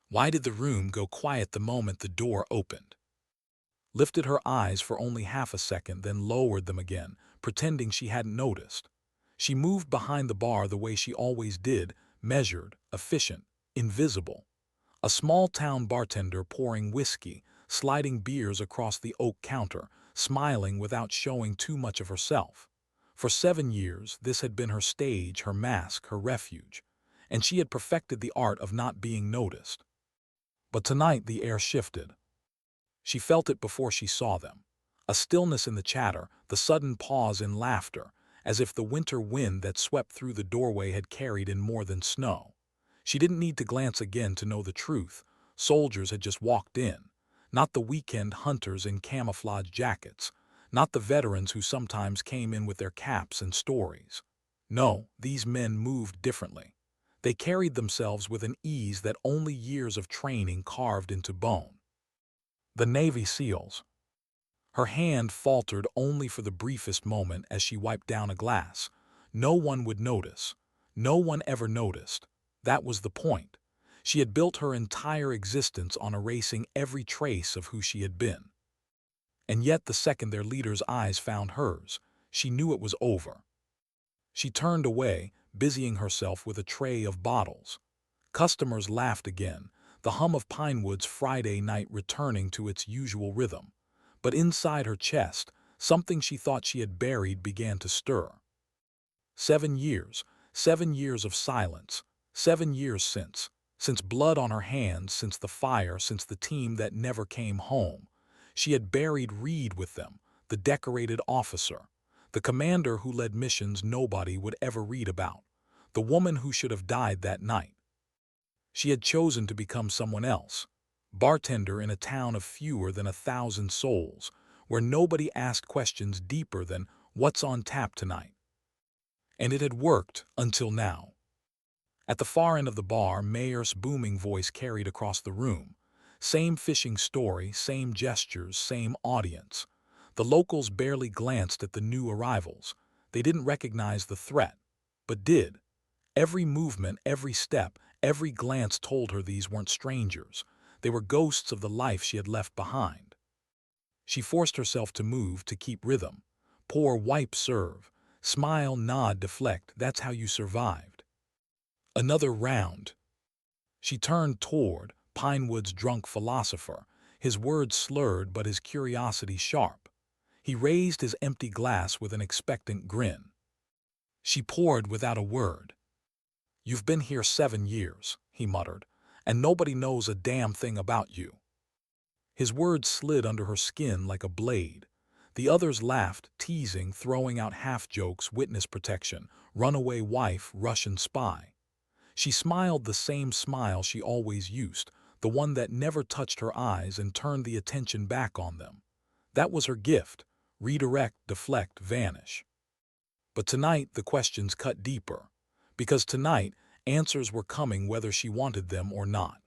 Why did the room go quiet the moment the door opened? Lifted her eyes for only half a second, then lowered them again, pretending she hadn't noticed. She moved behind the bar the way she always did, measured, efficient, invisible. A small-town bartender pouring whiskey, sliding beers across the oak counter, smiling without showing too much of herself. For 7 years, this had been her stage, her mask, her refuge, and she had perfected the art of not being noticed. But tonight the air shifted. She felt it before she saw them. A stillness in the chatter, the sudden pause in laughter, as if the winter wind that swept through the doorway had carried in more than snow. She didn't need to glance again to know the truth. Soldiers had just walked in. Not the weekend hunters in camouflage jackets. Not the veterans who sometimes came in with their caps and stories. No, these men moved differently. They carried themselves with an ease that only years of training carved into bone. The Navy SEALs. Her hand faltered only for the briefest moment as she wiped down a glass. No one would notice. No one ever noticed. That was the point. She had built her entire existence on erasing every trace of who she had been. And yet the second their leader's eyes found hers, she knew it was over. She turned away, busying herself with a tray of bottles. Customers laughed again, the hum of Pinewood's Friday night returning to its usual rhythm. But inside her chest, something she thought she had buried began to stir. 7 years, 7 years of silence, 7 years since blood on her hands, since the fire, since the team that never came home. She had buried Reed with them, the decorated officer, the commander who led missions nobody would ever read about, the woman who should have died that night. She had chosen to become someone else, bartender in a town of fewer than 1,000 souls, where nobody asked questions deeper than "What's on tap tonight?" And it had worked until now. At the far end of the bar, Mayer's booming voice carried across the room. Same fishing story, same gestures, same audience. The locals barely glanced at the new arrivals. They didn't recognize the threat, but did. Every movement, every step, every glance told her these weren't strangers. They were ghosts of the life she had left behind. She forced herself to move, to keep rhythm. Pour, wipe, serve. Smile, nod, deflect. That's how you survived. Another round. She turned toward Pinewood's drunk philosopher, his words slurred but his curiosity sharp. He raised his empty glass with an expectant grin. She poured without a word. "You've been here 7 years," he muttered, "and nobody knows a damn thing about you." His words slid under her skin like a blade. The others laughed, teasing, throwing out half-jokes, witness protection, runaway wife, Russian spy. She smiled the same smile she always used, the one that never touched her eyes and turned the attention back on them. That was her gift: redirect, deflect, vanish. But tonight the questions cut deeper, because tonight answers were coming whether she wanted them or not.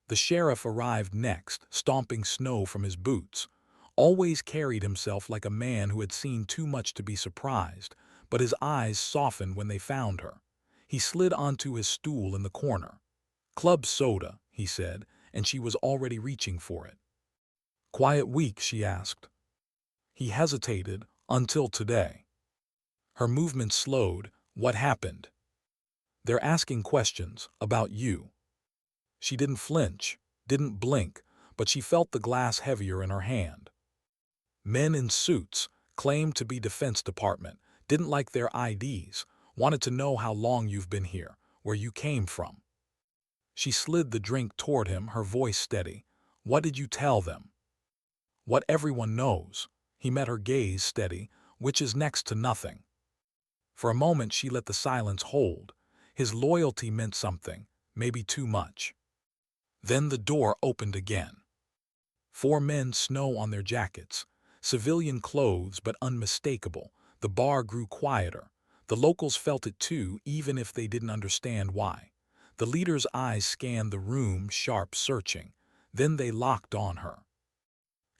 The sheriff arrived next, stomping snow from his boots. Always carried himself like a man who had seen too much to be surprised, but his eyes softened when they found her. He slid onto his stool in the corner. "Club soda," he said, and she was already reaching for it. "Quiet week?" she asked. He hesitated. "Until today." Her movement slowed. "What happened?" "They're asking questions about you." She didn't flinch, didn't blink, but she felt the glass heavier in her hand. Men in suits, claimed to be Defense Department, didn't like their IDs, wanted to know how long you've been here, where you came from. She slid the drink toward him, her voice steady. "What did you tell them?" "What everyone knows." He met her gaze, steady, "which is next to nothing." For a moment she let the silence hold. His loyalty meant something, maybe too much. Then the door opened again. 4 men, snow on their jackets. Civilian clothes, but unmistakable. The bar grew quieter. The locals felt it too, even if they didn't understand why. The leader's eyes scanned the room, sharp, searching. Then they locked on her.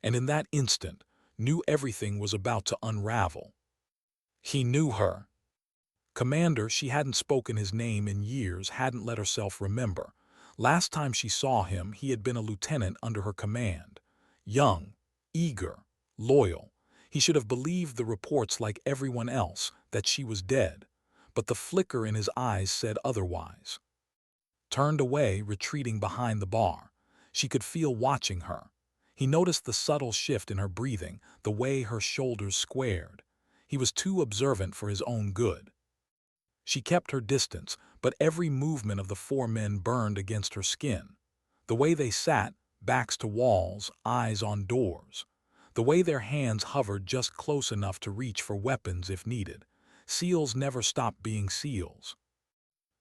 And in that instant, knew everything was about to unravel. He knew her. Commander, she hadn't spoken his name in years, hadn't let herself remember. Last time she saw him, he had been a lieutenant under her command. Young, eager, loyal. He should have believed the reports like everyone else that she was dead, but the flicker in his eyes said otherwise. Turned away, retreating behind the bar. She could feel watching her. He noticed the subtle shift in her breathing, the way her shoulders squared. He was too observant for his own good. She kept her distance, but every movement of the four men burned against her skin. The way they sat, backs to walls, eyes on doors. The way their hands hovered just close enough to reach for weapons if needed. SEALs never stopped being SEALs.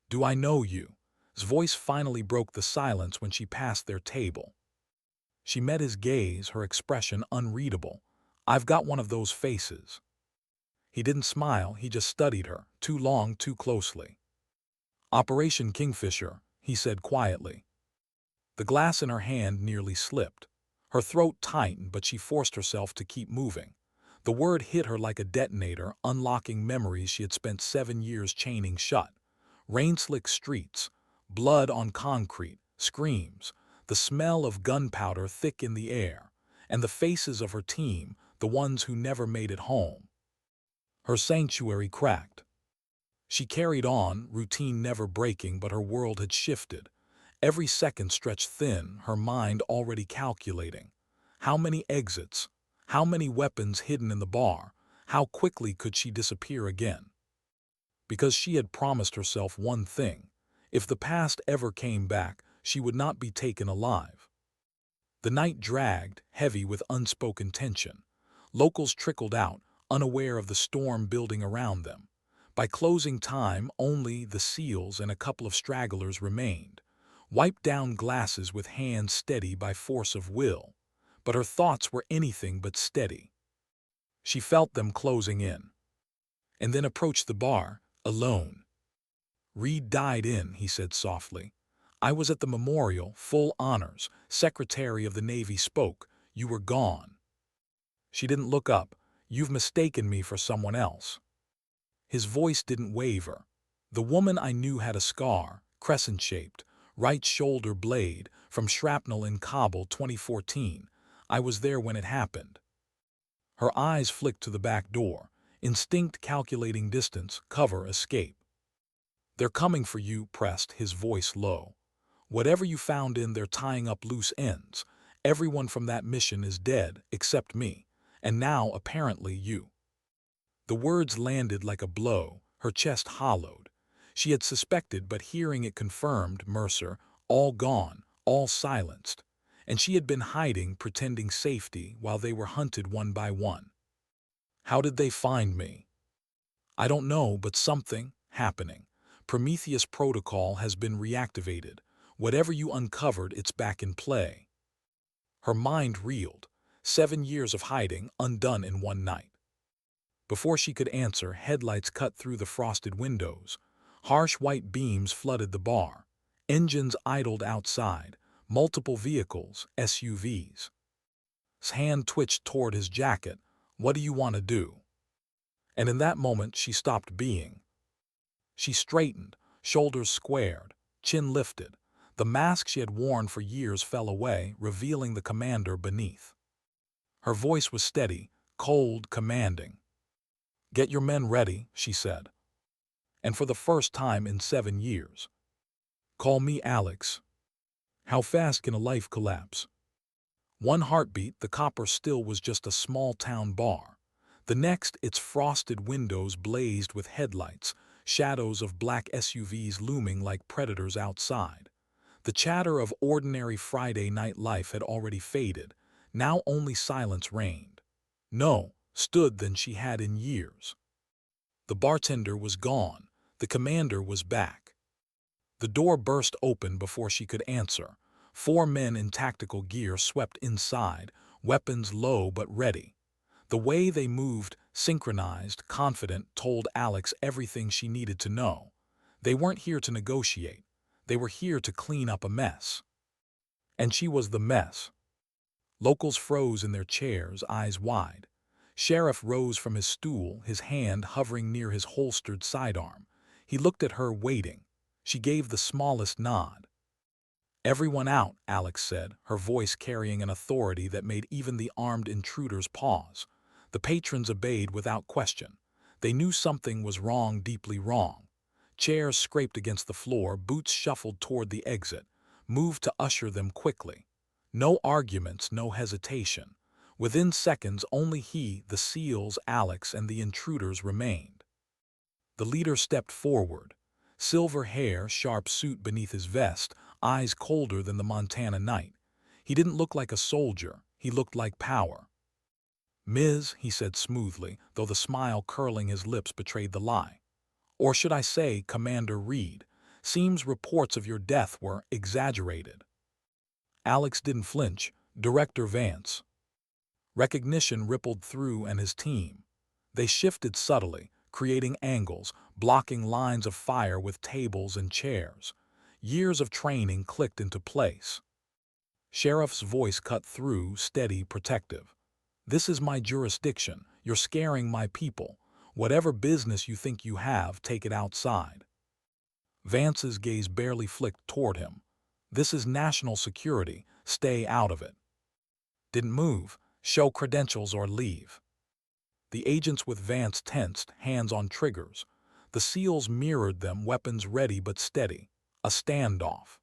"Do I know you?" His voice finally broke the silence when she passed their table. She met his gaze, her expression unreadable. "I've got one of those faces." He didn't smile, he just studied her, too long, too closely. "Operation Kingfisher," he said quietly. The glass in her hand nearly slipped. Her throat tightened, but she forced herself to keep moving. The word hit her like a detonator, unlocking memories she had spent 7 years chaining shut. Rain-slick streets, blood on concrete, screams, the smell of gunpowder thick in the air, and the faces of her team, the ones who never made it home. Her sanctuary cracked. She carried on, routine never breaking, but her world had shifted. Every second stretched thin, her mind already calculating. How many exits? How many weapons hidden in the bar? How quickly could she disappear again? Because she had promised herself one thing. If the past ever came back, she would not be taken alive. The night dragged, heavy with unspoken tension. Locals trickled out, unaware of the storm building around them. By closing time, only the SEALs and a couple of stragglers remained. Wiped down glasses with hands steady by force of will. But her thoughts were anything but steady. She felt them closing in. And then approached the bar, alone. "Reed died in," he said softly. "I was at the memorial, full honors. Secretary of the Navy spoke. You were gone." She didn't look up. "You've mistaken me for someone else." His voice didn't waver. "The woman I knew had a scar, crescent-shaped, right shoulder blade, from shrapnel in Kabul 2014. I was there when it happened." Her eyes flicked to the back door. Instinct calculating distance, cover, escape. "They're coming for you," pressed, his voice low. "Whatever you found in there tying up loose ends. Everyone from that mission is dead, except me. And now, apparently, you." The words landed like a blow, her chest hollowed. She had suspected, but hearing it confirmed, Mercer, all gone, all silenced. And she had been hiding, pretending safety, while they were hunted one by one. "How did they find me?" "I don't know, but something happening. Prometheus protocol has been reactivated. Whatever you uncovered, it's back in play." Her mind reeled. 7 years of hiding, undone in one night. Before she could answer, headlights cut through the frosted windows. Harsh white beams flooded the bar. Engines idled outside. Multiple vehicles, SUVs. His hand twitched toward his jacket. "What do you want to do?" And in that moment, she stopped being. She straightened, shoulders squared, chin lifted. The mask she had worn for years fell away, revealing the commander beneath. Her voice was steady, cold, commanding. "Get your men ready," she said. And for the first time in 7 years. "Call me Alex." How fast can a life collapse? One heartbeat, the copper still was just a small-town bar. The next, its frosted windows blazed with headlights, shadows of black SUVs looming like predators outside. The chatter of ordinary Friday night life had already faded. Now only silence reigned. No, stood than she had in years. The bartender was gone. The commander was back. The door burst open before she could answer. 4 men in tactical gear swept inside, weapons low but ready. The way they moved, synchronized, confident, told Alex everything she needed to know. They weren't here to negotiate. They were here to clean up a mess. And she was the mess. Locals froze in their chairs, eyes wide. Sheriff rose from his stool, his hand hovering near his holstered sidearm. He looked at her, waiting. She gave the smallest nod. Everyone out, Alex said, her voice carrying an authority that made even the armed intruders pause. The patrons obeyed without question. They knew something was wrong, deeply wrong. Chairs scraped against the floor, boots shuffled toward the exit, moved to usher them quickly. No arguments, no hesitation. Within seconds, only he, the SEALs, Alex, and the intruders remained. The leader stepped forward. Silver hair, sharp suit beneath his vest, eyes colder than the Montana night. He didn't look like a soldier, he looked like power. "Ms.," he said smoothly, though the smile curling his lips betrayed the lie. "Or should I say, Commander Reed, seems reports of your death were exaggerated." Alex didn't flinch. Director Vance. Recognition rippled through and his team. They shifted subtly, creating angles, blocking lines of fire with tables and chairs. Years of training clicked into place. Sheriff's voice cut through, steady, protective. "This is my jurisdiction. You're scaring my people. Whatever business you think you have, take it outside." Vance's gaze barely flicked toward him. "This is national security. Stay out of it." "Didn't move. Show credentials or leave." The agents with Vance tensed, hands on triggers. The SEALs mirrored them, weapons ready but steady. A standoff.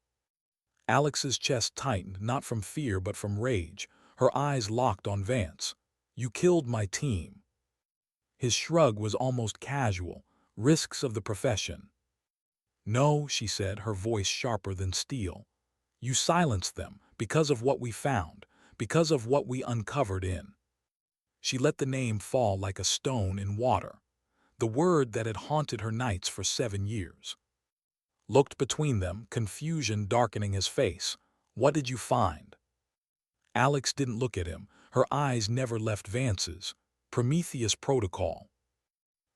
Alex's chest tightened, not from fear but from rage. Her eyes locked on Vance. "You killed my team." His shrug was almost casual. "Risks of the profession." "No," she said, her voice sharper than steel. "You silenced them because of what we found, because of what we uncovered in." She let the name fall like a stone in water. The word that had haunted her nights for 7 years. Looked between them, confusion darkening his face. "What did you find?" Alex didn't look at him. Her eyes never left Vance's. "Prometheus Protocol."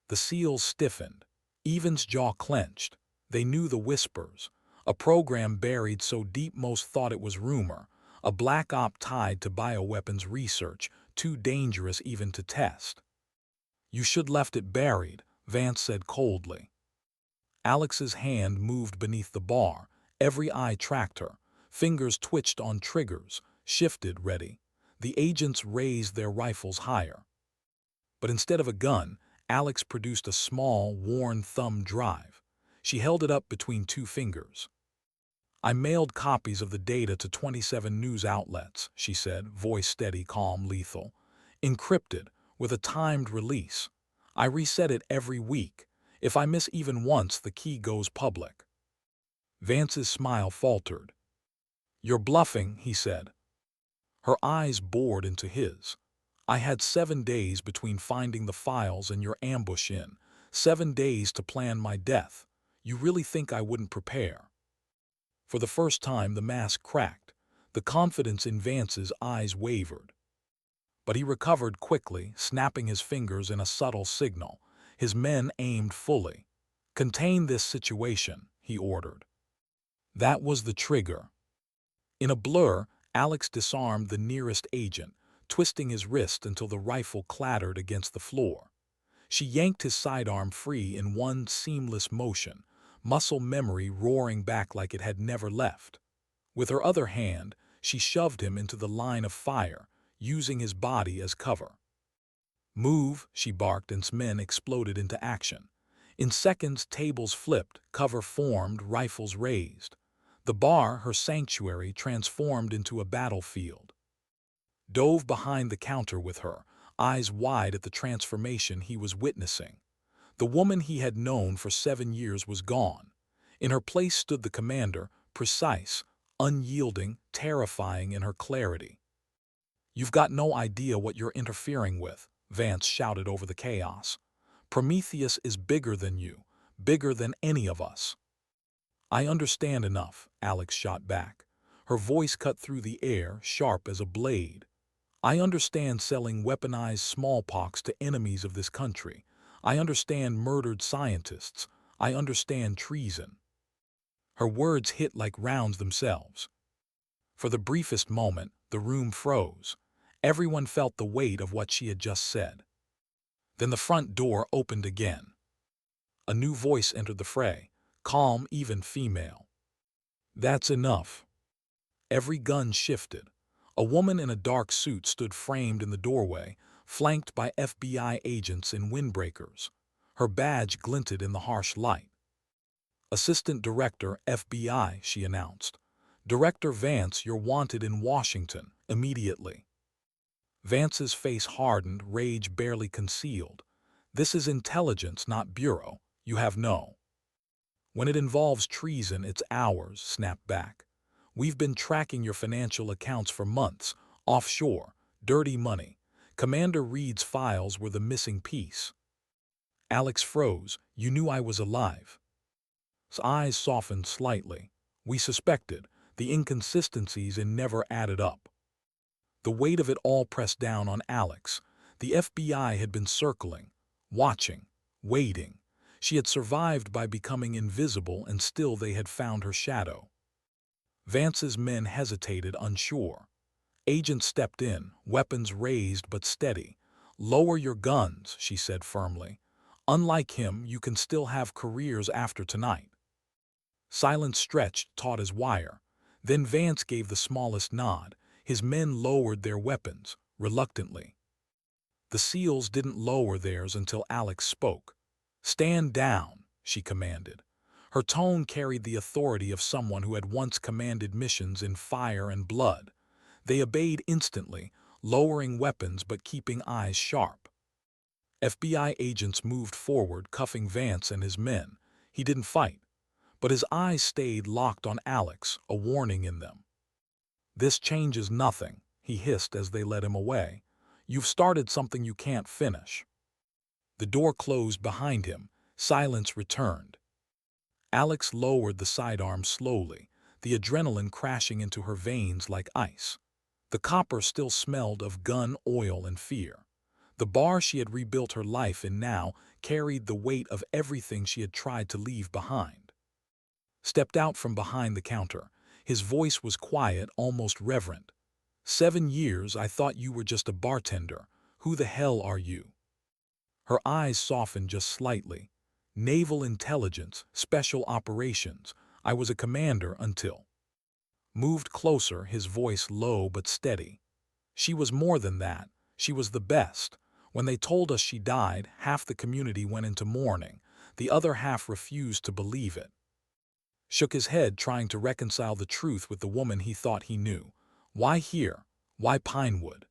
The SEALs stiffened. Evan's jaw clenched. They knew the whispers. A program buried so deep most thought it was rumor. A black op tied to bioweapons research, too dangerous even to test. "You should left it buried," Vance said coldly. Alex's hand moved beneath the bar. Every eye tracked her. Fingers twitched on triggers, shifted, ready. The agents raised their rifles higher. But instead of a gun, Alex produced a small, worn thumb drive. She held it up between 2 fingers. "I mailed copies of the data to 27 news outlets," she said, voice steady, calm, lethal. "Encrypted, with a timed release. I reset it every week. If I miss even once, the key goes public." Vance's smile faltered. "You're bluffing," he said. Her eyes bored into his. "I had 7 days between finding the files and your ambush in. 7 days to plan my death. You really think I wouldn't prepare?" For the first time, the mask cracked. The confidence in Vance's eyes wavered. But he recovered quickly, snapping his fingers in a subtle signal. His men aimed fully. "Contain this situation," he ordered. That was the trigger. In a blur, Alex disarmed the nearest agent, twisting his wrist until the rifle clattered against the floor. She yanked his sidearm free in one seamless motion, muscle memory roaring back like it had never left. With her other hand, she shoved him into the line of fire, using his body as cover. "Move," she barked, and men exploded into action. In seconds, tables flipped, cover formed, rifles raised. The bar, her sanctuary, transformed into a battlefield. Dove behind the counter with her, eyes wide at the transformation he was witnessing. The woman he had known for 7 years was gone. In her place stood the commander, precise, unyielding, terrifying in her clarity. "You've got no idea what you're interfering with," Vance shouted over the chaos. "Prometheus is bigger than you, bigger than any of us." "I understand enough," Alex shot back. Her voice cut through the air, sharp as a blade. "I understand selling weaponized smallpox to enemies of this country. I understand murdered scientists. I understand treason." Her words hit like rounds themselves. For the briefest moment, the room froze. Everyone felt the weight of what she had just said. Then the front door opened again. A new voice entered the fray, calm, even female. "That's enough." Every gun shifted. A woman in a dark suit stood framed in the doorway, flanked by FBI agents in windbreakers. Her badge glinted in the harsh light. "Assistant Director, FBI," she announced. "Director Vance, you're wanted in Washington, immediately." Vance's face hardened, rage barely concealed. "This is intelligence, not bureau. You have no—" "When it involves treason, it's ours," snapped back. "We've been tracking your financial accounts for months. Offshore. Dirty money. Commander Reed's files were the missing piece." Alex froze. "You knew I was alive." His eyes softened slightly. "We suspected. The inconsistencies in never added up." The weight of it all pressed down on Alex. The FBI had been circling, watching, waiting. She had survived by becoming invisible, and still they had found her shadow. Vance's men hesitated, unsure. Agents stepped in, weapons raised but steady. "Lower your guns," she said firmly. "Unlike him, you can still have careers after tonight." Silence stretched, taut as wire. Then Vance gave the smallest nod. His men lowered their weapons, reluctantly. The SEALs didn't lower theirs until Alex spoke. "Stand down," she commanded. Her tone carried the authority of someone who had once commanded missions in fire and blood. They obeyed instantly, lowering weapons but keeping eyes sharp. FBI agents moved forward, cuffing Vance and his men. He didn't fight, but his eyes stayed locked on Alex, a warning in them. "This changes nothing," he hissed as they led him away. "You've started something you can't finish." The door closed behind him. Silence returned. Alex lowered the sidearm slowly, the adrenaline crashing into her veins like ice. The copper still smelled of gun, oil, and fear. The bar she had rebuilt her life in now carried the weight of everything she had tried to leave behind. Stepped out from behind the counter. His voice was quiet, almost reverent. 7 years, I thought you were just a bartender. Who the hell are you?" Her eyes softened just slightly. "Naval intelligence, special operations. I was a commander until—" Moved closer, his voice low but steady. "She was more than that. She was the best. When they told us she died, half the community went into mourning. The other half refused to believe it." Shook his head, trying to reconcile the truth with the woman he thought he knew. "Why here? Why Pinewood?"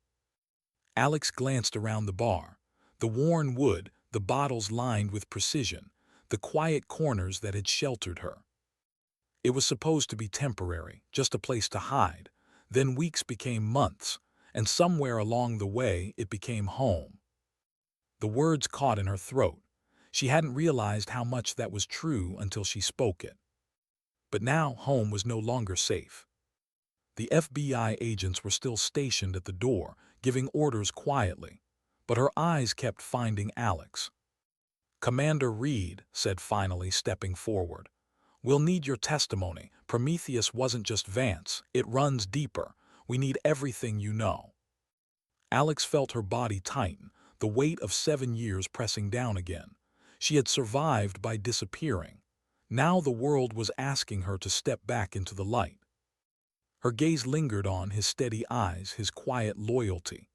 Alex glanced around the bar. The worn wood, the bottles lined with precision, the quiet corners that had sheltered her. It was supposed to be temporary, just a place to hide. Then weeks became months, and somewhere along the way it became home. The words caught in her throat. She hadn't realized how much that was true until she spoke it. But now home was no longer safe. The FBI agents were still stationed at the door, giving orders quietly, but her eyes kept finding Alex. "Commander Reed," said finally, stepping forward. "We'll need your testimony. Prometheus wasn't just Vance. It runs deeper. We need everything you know." Alex felt her body tighten, the weight of 7 years pressing down again. She had survived by disappearing. Now the world was asking her to step back into the light. Her gaze lingered on his steady eyes, his quiet loyalty.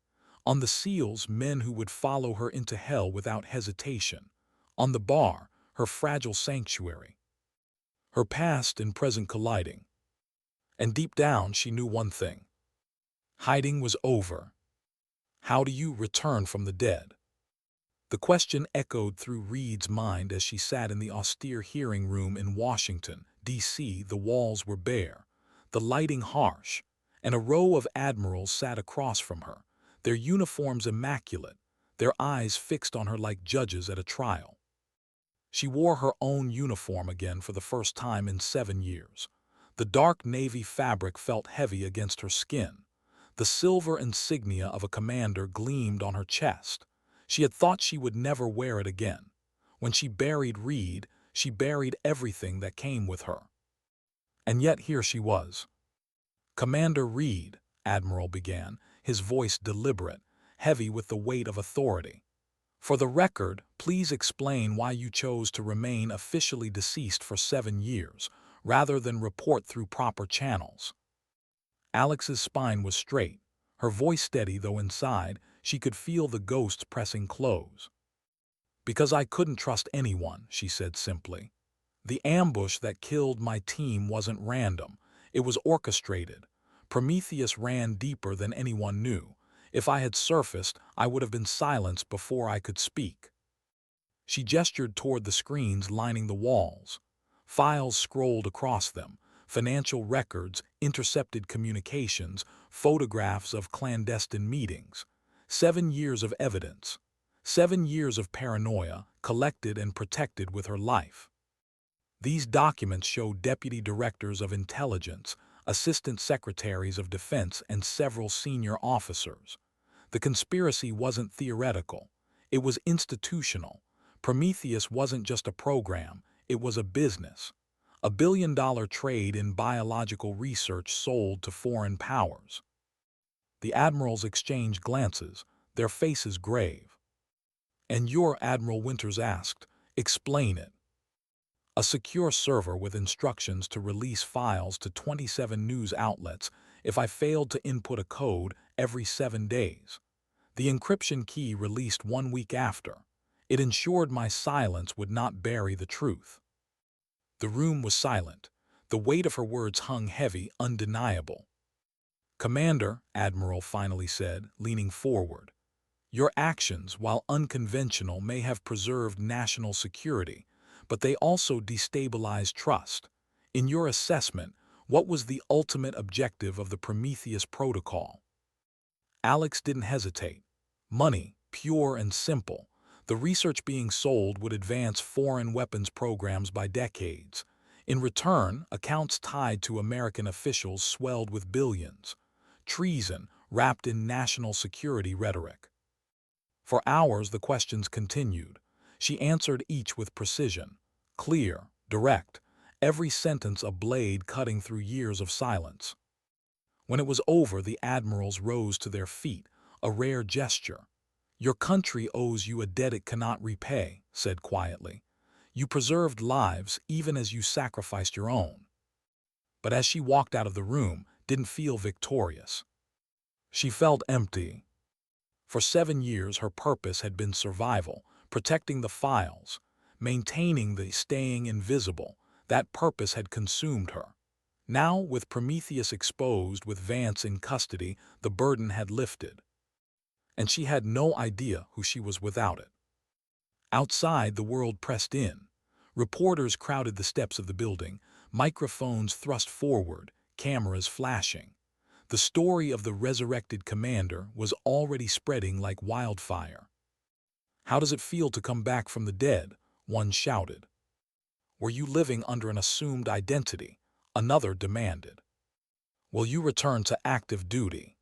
On the SEALs, men who would follow her into hell without hesitation. On the bar, her fragile sanctuary. Her past and present colliding. And deep down, she knew one thing. Hiding was over. How do you return from the dead? The question echoed through Reed's mind as she sat in the austere hearing room in Washington, D.C. The walls were bare, the lighting harsh, and a row of admirals sat across from her, their uniforms immaculate, their eyes fixed on her like judges at a trial. She wore her own uniform again for the first time in 7 years. The dark navy fabric felt heavy against her skin. The silver insignia of a commander gleamed on her chest. She had thought she would never wear it again. When she buried Reed, she buried everything that came with her. And yet here she was. "Commander Reed," Admiral began, his voice deliberate, heavy with the weight of authority. "For the record, please explain why you chose to remain officially deceased for 7 years, rather than report through proper channels." Alex's spine was straight, her voice steady though inside she could feel the ghosts pressing close. "Because I couldn't trust anyone," she said simply. "The ambush that killed my team wasn't random. It was orchestrated. Prometheus ran deeper than anyone knew. If I had surfaced, I would have been silenced before I could speak." She gestured toward the screens lining the walls. Files scrolled across them, financial records, intercepted communications, photographs of clandestine meetings. 7 years of evidence. 7 years of paranoia, collected and protected with her life. These documents show deputy directors of intelligence, assistant secretaries of defense, and several senior officers. The conspiracy wasn't theoretical. It was institutional. Prometheus wasn't just a program, it was a business. $1 billion trade in biological research sold to foreign powers. The admirals exchanged glances, their faces grave. "And your," Admiral Winters asked, "explain it." "A secure server with instructions to release files to 27 news outlets if I failed to input a code every 7 days. The encryption key released 1 week after. It ensured my silence would not bury the truth." The room was silent. The weight of her words hung heavy, undeniable. "Commander," Admiral finally said, leaning forward, "your actions, while unconventional, may have preserved national security, but they also destabilized trust. In your assessment, what was the ultimate objective of the Prometheus Protocol?" Alex didn't hesitate. Money, pure and simple. The research being sold would advance foreign weapons programs by decades. In return, accounts tied to American officials swelled with billions. Treason, wrapped in national security rhetoric. For hours the questions continued. She answered each with precision. Clear, direct, every sentence a blade cutting through years of silence. When it was over, the admirals rose to their feet, a rare gesture. "Your country owes you a debt it cannot repay," said quietly. "You preserved lives even as you sacrificed your own." But as she walked out of the room, didn't feel victorious. She felt empty. For 7 years her purpose had been survival, protecting the files, maintaining the staying invisible. That purpose had consumed her. Now, with Prometheus exposed, with Vance in custody, the burden had lifted. And she had no idea who she was without it. Outside, the world pressed in. Reporters crowded the steps of the building, microphones thrust forward, cameras flashing. The story of the resurrected commander was already spreading like wildfire. "How does it feel to come back from the dead?" one shouted. "Were you living under an assumed identity?" another demanded. "Will you return to active duty?"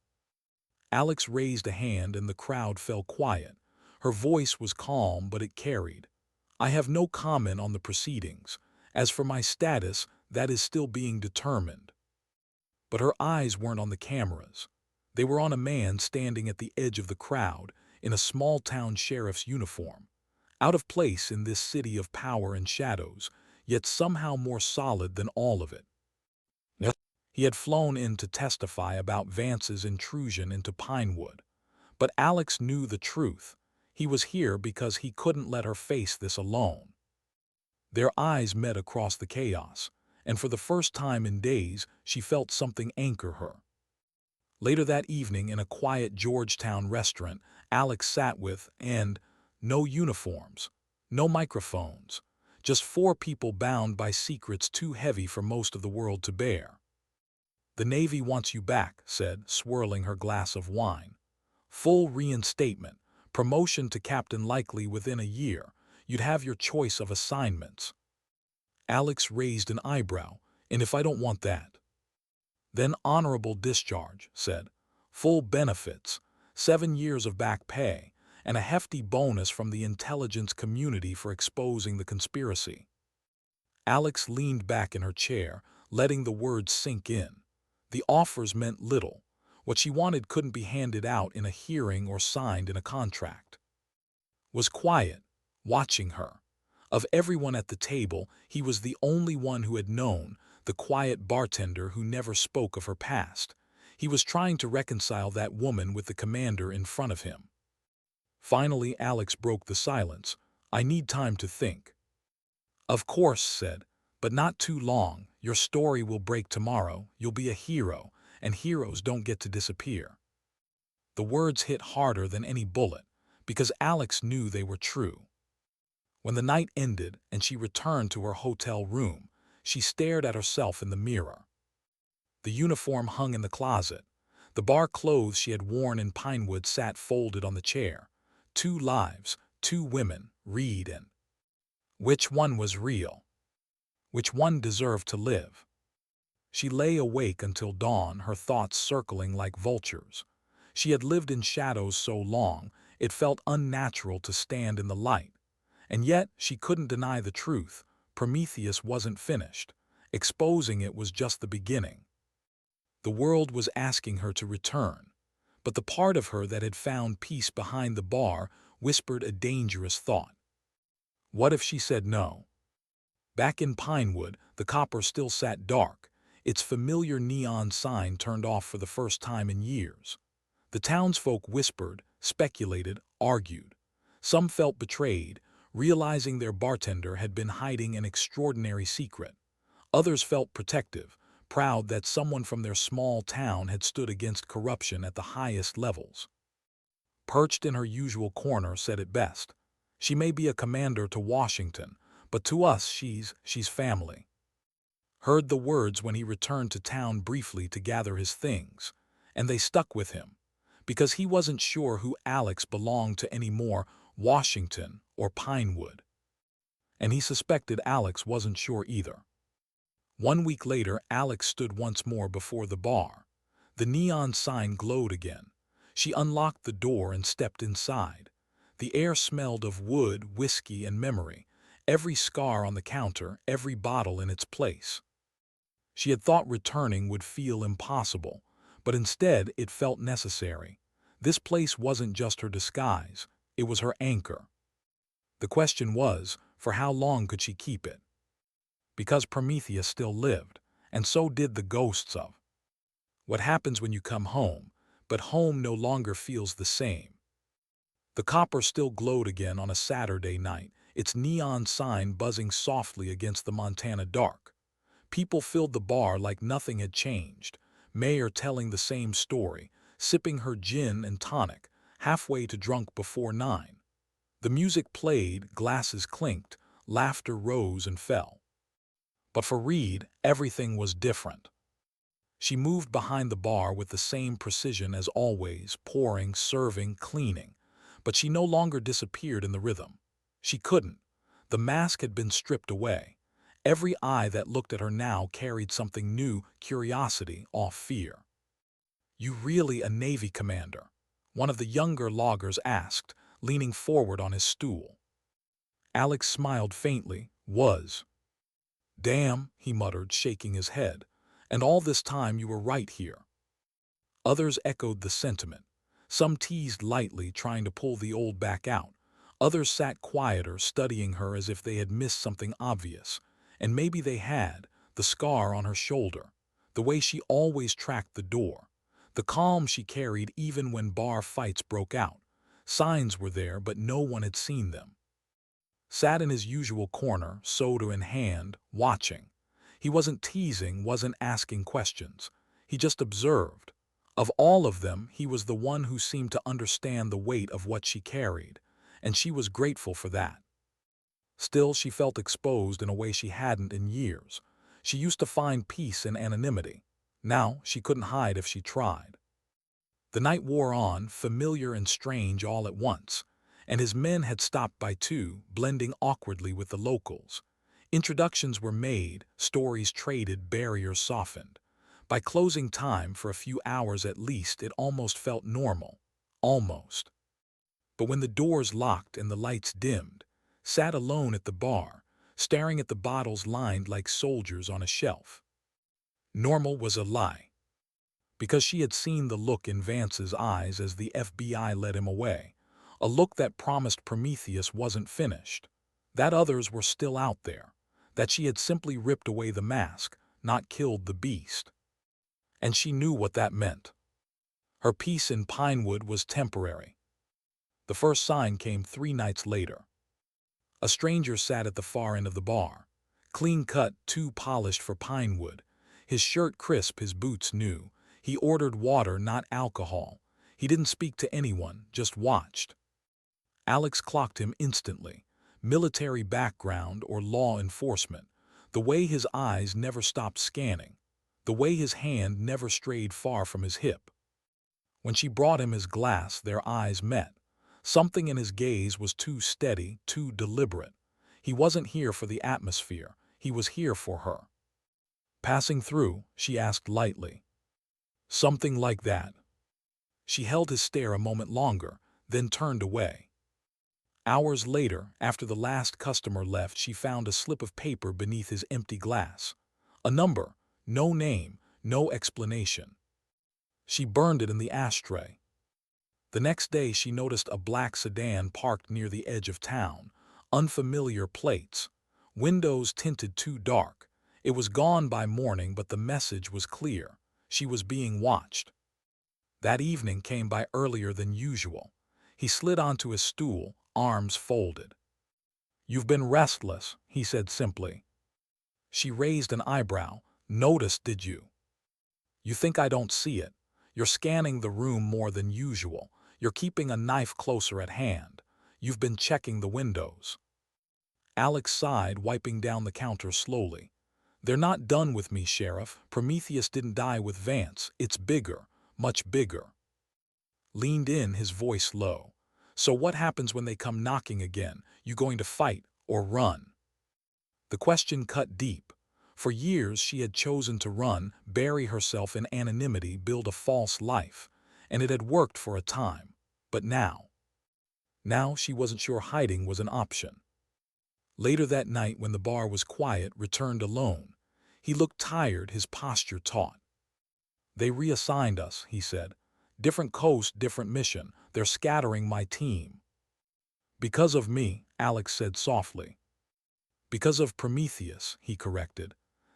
Alex raised a hand and the crowd fell quiet. Her voice was calm, but it carried. "I have no comment on the proceedings. As for my status, that is still being determined." But her eyes weren't on the cameras. They were on a man standing at the edge of the crowd, in a small-town sheriff's uniform. Out of place in this city of power and shadows, yet somehow more solid than all of it. He had flown in to testify about Vance's intrusion into Pinewood. But Alex knew the truth. He was here because he couldn't let her face this alone. Their eyes met across the chaos, and for the first time in days she felt something anchor her. Later that evening, in a quiet Georgetown restaurant, Alex sat with, and no uniforms, no microphones, just 4 people bound by secrets too heavy for most of the world to bear. "The Navy wants you back," said, swirling her glass of wine. "Full reinstatement, promotion to captain likely within a year. You'd have your choice of assignments." Alex raised an eyebrow. "And if I don't want that?" "Then honorable discharge," said. "Full benefits, 7 years of back pay, and a hefty bonus from the intelligence community for exposing the conspiracy." Alex leaned back in her chair, letting the words sink in. The offers meant little. What she wanted couldn't be handed out in a hearing or signed in a contract. Was quiet, watching her. Of everyone at the table, he was the only one who had known, the quiet bartender who never spoke of her past. He was trying to reconcile that woman with the commander in front of him. Finally, Alex broke the silence. "I need time to think." "Of course," said, "but not too long. Your story will break tomorrow. You'll be a hero, and heroes don't get to disappear." The words hit harder than any bullet, because Alex knew they were true. When the night ended and she returned to her hotel room, she stared at herself in the mirror. The uniform hung in the closet. The bar clothes she had worn in Pinewood sat folded on the chair. 2 lives, 2 women, Reed and... Which one was real? Which one deserved to live? She lay awake until dawn, her thoughts circling like vultures. She had lived in shadows so long, it felt unnatural to stand in the light. And yet, she couldn't deny the truth. Prometheus wasn't finished. Exposing it was just the beginning. The world was asking her to return, but the part of her that had found peace behind the bar whispered a dangerous thought. What if she said no? Back in Pinewood, the copper still sat dark, its familiar neon sign turned off for the first time in years. The townsfolk whispered, speculated, argued. Some felt betrayed, realizing their bartender had been hiding an extraordinary secret. Others felt protective, proud that someone from their small town had stood against corruption at the highest levels. Perched in her usual corner said it best. "She may be a commander to Washington, but to us she's family." Heard the words when he returned to town briefly to gather his things, and they stuck with him, because he wasn't sure who Alex belonged to anymore, Washington or Pinewood. And he suspected Alex wasn't sure either. 1 week later, Alex stood once more before the bar. The neon sign glowed again. She unlocked the door and stepped inside. The air smelled of wood, whiskey, and memory, every scar on the counter, every bottle in its place. She had thought returning would feel impossible, but instead it felt necessary. This place wasn't just her disguise, it was her anchor. The question was, for how long could she keep it? Because Prometheus still lived, and so did the ghosts of. What happens when you come home, but home no longer feels the same? The copper still glowed again on a Saturday night, its neon sign buzzing softly against the Montana dark. People filled the bar like nothing had changed, Mayor telling the same story, sipping her gin and tonic, halfway to drunk before 9. The music played, glasses clinked, laughter rose and fell. But for Reed, everything was different. She moved behind the bar with the same precision as always, pouring, serving, cleaning. But she no longer disappeared in the rhythm. She couldn't. The mask had been stripped away. Every eye that looked at her now carried something new, curiosity, awe, fear. "You really a Navy commander?" one of the younger loggers asked, leaning forward on his stool. Alex smiled faintly. "Was." "Damn," he muttered, shaking his head. "And all this time you were right here." Others echoed the sentiment. Some teased lightly, trying to pull the old back out. Others sat quieter, studying her as if they had missed something obvious. And maybe they had, the scar on her shoulder, the way she always tracked the door, the calm she carried even when bar fights broke out. Signs were there, but no one had seen them. Sat in his usual corner, soda in hand, watching. He wasn't teasing, wasn't asking questions. He just observed. Of all of them, he was the one who seemed to understand the weight of what she carried, and she was grateful for that. Still, she felt exposed in a way she hadn't in years. She used to find peace in anonymity. Now, she couldn't hide if she tried. The night wore on, familiar and strange all at once, and his men had stopped by too, blending awkwardly with the locals. Introductions were made, stories traded, barriers softened. By closing time, for a few hours at least, it almost felt normal. Almost. But when the doors locked and the lights dimmed, sat alone at the bar, staring at the bottles lined like soldiers on a shelf. Normal was a lie. Because she had seen the look in Vance's eyes as the FBI led him away, a look that promised Prometheus wasn't finished, that others were still out there, that she had simply ripped away the mask, not killed the beast. And she knew what that meant. Her peace in Pinewood was temporary. The first sign came 3 nights later. A stranger sat at the far end of the bar, clean-cut, too polished for Pinewood, his shirt crisp, his boots new. He ordered water, not alcohol. He didn't speak to anyone, just watched. Alex clocked him instantly. Military background or law enforcement. The way his eyes never stopped scanning. The way his hand never strayed far from his hip. When she brought him his glass, their eyes met. Something in his gaze was too steady, too deliberate. He wasn't here for the atmosphere. He was here for her. Passing through, she asked lightly. Something like that. She held his stare a moment longer, then turned away. Hours later, after the last customer left, she found a slip of paper beneath his empty glass. A number, no name, no explanation. She burned it in the ashtray. The next day she noticed a black sedan parked near the edge of town. Unfamiliar plates. Windows tinted too dark. It was gone by morning, but the message was clear. She was being watched. That evening came by earlier than usual. He slid onto his stool, arms folded. "You've been restless," he said simply. She raised an eyebrow. "Noticed, did you? You think I don't see it? You're scanning the room more than usual. You're keeping a knife closer at hand. You've been checking the windows." Alex sighed, wiping down the counter slowly. "They're not done with me, Sheriff. Prometheus didn't die with Vance. It's bigger, much bigger." Leaned in, his voice low. "So what happens when they come knocking again? You going to fight or run?" The question cut deep. For years she had chosen to run, bury herself in anonymity, build a false life, and it had worked for a time. But now she wasn't sure hiding was an option. Later that night, when the bar was quiet, returned alone. He looked tired, his posture taut. "They reassigned us," he said. "Different coast, different mission. They're scattering my team." "Because of me," Alex said softly. "Because of Prometheus," he corrected.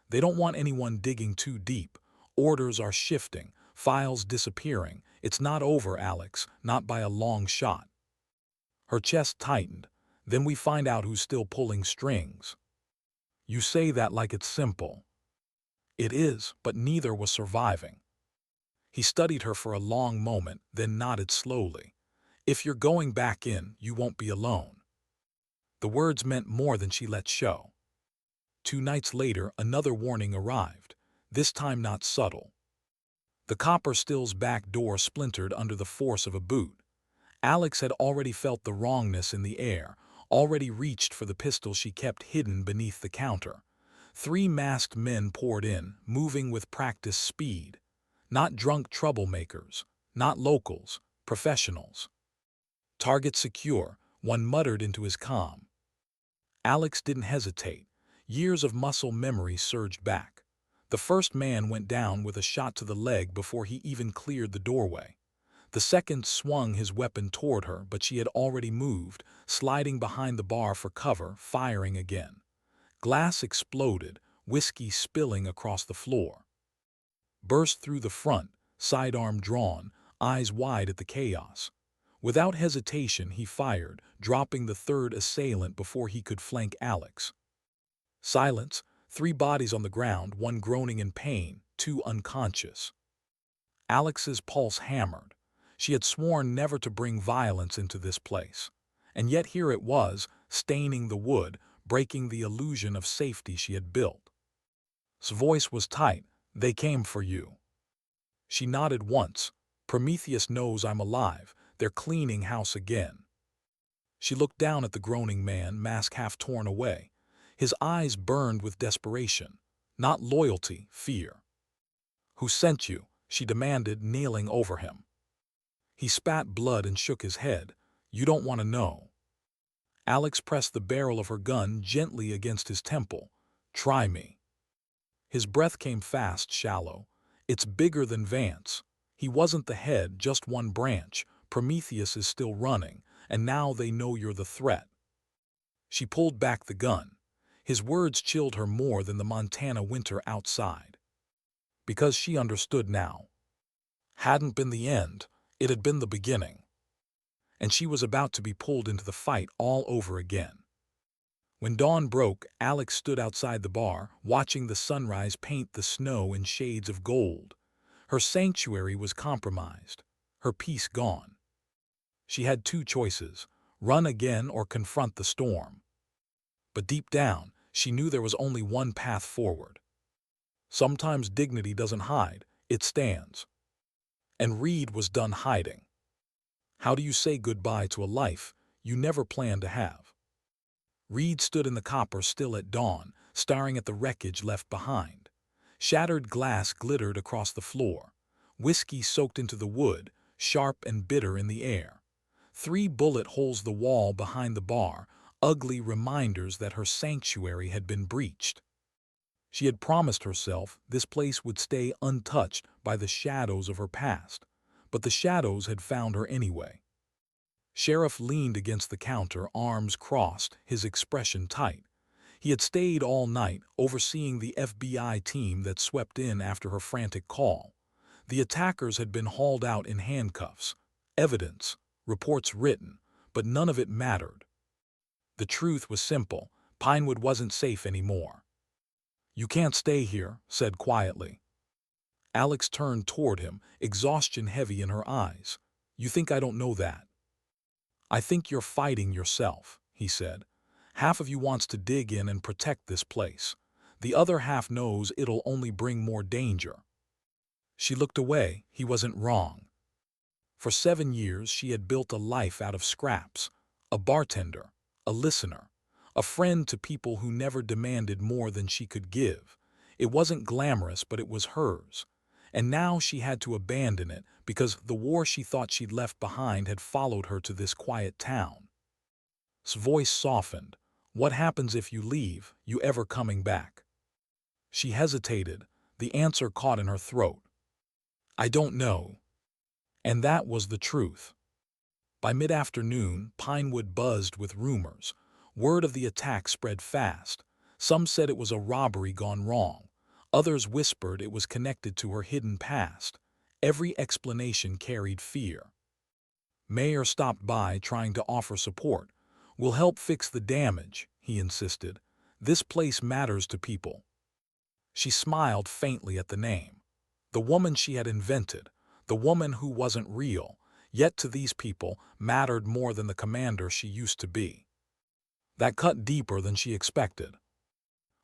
"They don't want anyone digging too deep. Orders are shifting, files disappearing. It's not over, Alex, not by a long shot." Her chest tightened. "Then we find out who's still pulling strings." "You say that like it's simple." "It is, but neither was surviving." He studied her for a long moment, then nodded slowly. "If you're going back in, you won't be alone." The words meant more than she let show. 2 nights later, another warning arrived, this time not subtle. The copper still's back door splintered under the force of a boot. Alex had already felt the wrongness in the air, already reached for the pistol she kept hidden beneath the counter. 3 masked men poured in, moving with practiced speed. Not drunk troublemakers, not locals, professionals. "Target secure," one muttered into his comm. Alex didn't hesitate. Years of muscle memory surged back. The first man went down with a shot to the leg before he even cleared the doorway. The second swung his weapon toward her, but she had already moved, sliding behind the bar for cover, firing again. Glass exploded, whiskey spilling across the floor. Burst through the front, sidearm drawn, eyes wide at the chaos. Without hesitation, he fired, dropping the third assailant before he could flank Alex. Silence, 3 bodies on the ground, 1 groaning in pain, 2 unconscious. Alex's pulse hammered. She had sworn never to bring violence into this place. And yet here it was, staining the wood, breaking the illusion of safety she had built. His voice was tight. "They came for you." She nodded once. "Prometheus knows I'm alive. They're cleaning house again." She looked down at the groaning man, mask half torn away. His eyes burned with desperation. Not loyalty, fear. "Who sent you?" she demanded, kneeling over him. He spat blood and shook his head. "You don't want to know." Alex pressed the barrel of her gun gently against his temple. "Try me." His breath came fast, shallow. "It's bigger than Vance. He wasn't the head, just one branch. Prometheus is still running, and now they know you're the threat." She pulled back the gun. His words chilled her more than the Montana winter outside. because she understood now. Hadn't been the end, it had been the beginning. And she was about to be pulled into the fight all over again. When dawn broke, Alex stood outside the bar, watching the sunrise paint the snow in shades of gold. Her sanctuary was compromised, her peace gone. She had two choices: run again or confront the storm. But deep down, she knew there was only one path forward. Sometimes dignity doesn't hide, it stands. And Reed was done hiding. How do you say goodbye to a life you never planned to have? Reed stood in the copper still at dawn, staring at the wreckage left behind. Shattered glass glittered across the floor. Whiskey soaked into the wood, sharp and bitter in the air. 3 bullet holes the wall behind the bar, ugly reminders that her sanctuary had been breached. She had promised herself this place would stay untouched by the shadows of her past, but the shadows had found her anyway. Sheriff leaned against the counter, arms crossed, his expression tight. He had stayed all night, overseeing the FBI team that swept in after her frantic call. The attackers had been hauled out in handcuffs. Evidence, reports written, but none of it mattered. The truth was simple: Pinewood wasn't safe anymore. "You can't stay here," said quietly. Alex turned toward him, exhaustion heavy in her eyes. "You think I don't know that?" "I think you're fighting yourself," he said. "Half of you wants to dig in and protect this place. The other half knows it'll only bring more danger." She looked away. He wasn't wrong. For 7 years she had built a life out of scraps. A bartender, a listener, a friend to people who never demanded more than she could give. It wasn't glamorous, but it was hers. And now she had to abandon it because the war she thought she'd left behind had followed her to this quiet town. His voice softened. "What happens if you leave? You ever coming back?" She hesitated, the answer caught in her throat. "I don't know." And that was the truth. By mid-afternoon, Pinewood buzzed with rumors. Word of the attack spread fast. Some said it was a robbery gone wrong. Others whispered it was connected to her hidden past. Every explanation carried fear. Mayor stopped by, trying to offer support. "We'll help fix the damage," he insisted. "This place matters to people." She smiled faintly at the name. The woman she had invented, the woman who wasn't real, yet to these people mattered more than the commander she used to be. That cut deeper than she expected.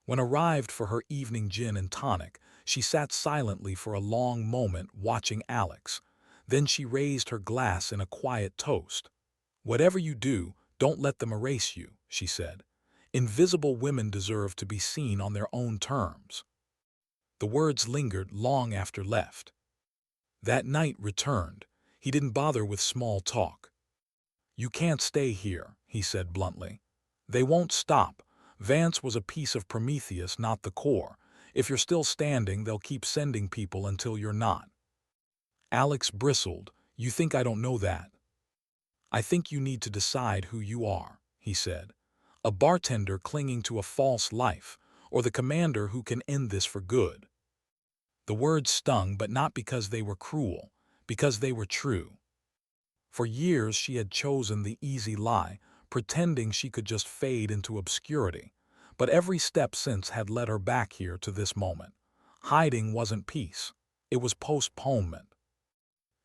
When arrived for her evening gin and tonic, she sat silently for a long moment watching Alex. Then she raised her glass in a quiet toast. "Whatever you do, don't let them erase you," she said. "Invisible women deserve to be seen on their own terms." The words lingered long after left. That night returned. He didn't bother with small talk. "You can't stay here," he said bluntly. "They won't stop. Vance was a piece of Prometheus, not the core. If you're still standing, they'll keep sending people until you're not." Alex bristled. "You think I don't know that?" "I think you need to decide who you are," he said. "A bartender clinging to a false life, or the commander who can end this for good." The words stung, but not because they were cruel, because they were true. For years she had chosen the easy lie, pretending she could just fade into obscurity. But every step since had led her back here to this moment. Hiding wasn't peace. It was postponement.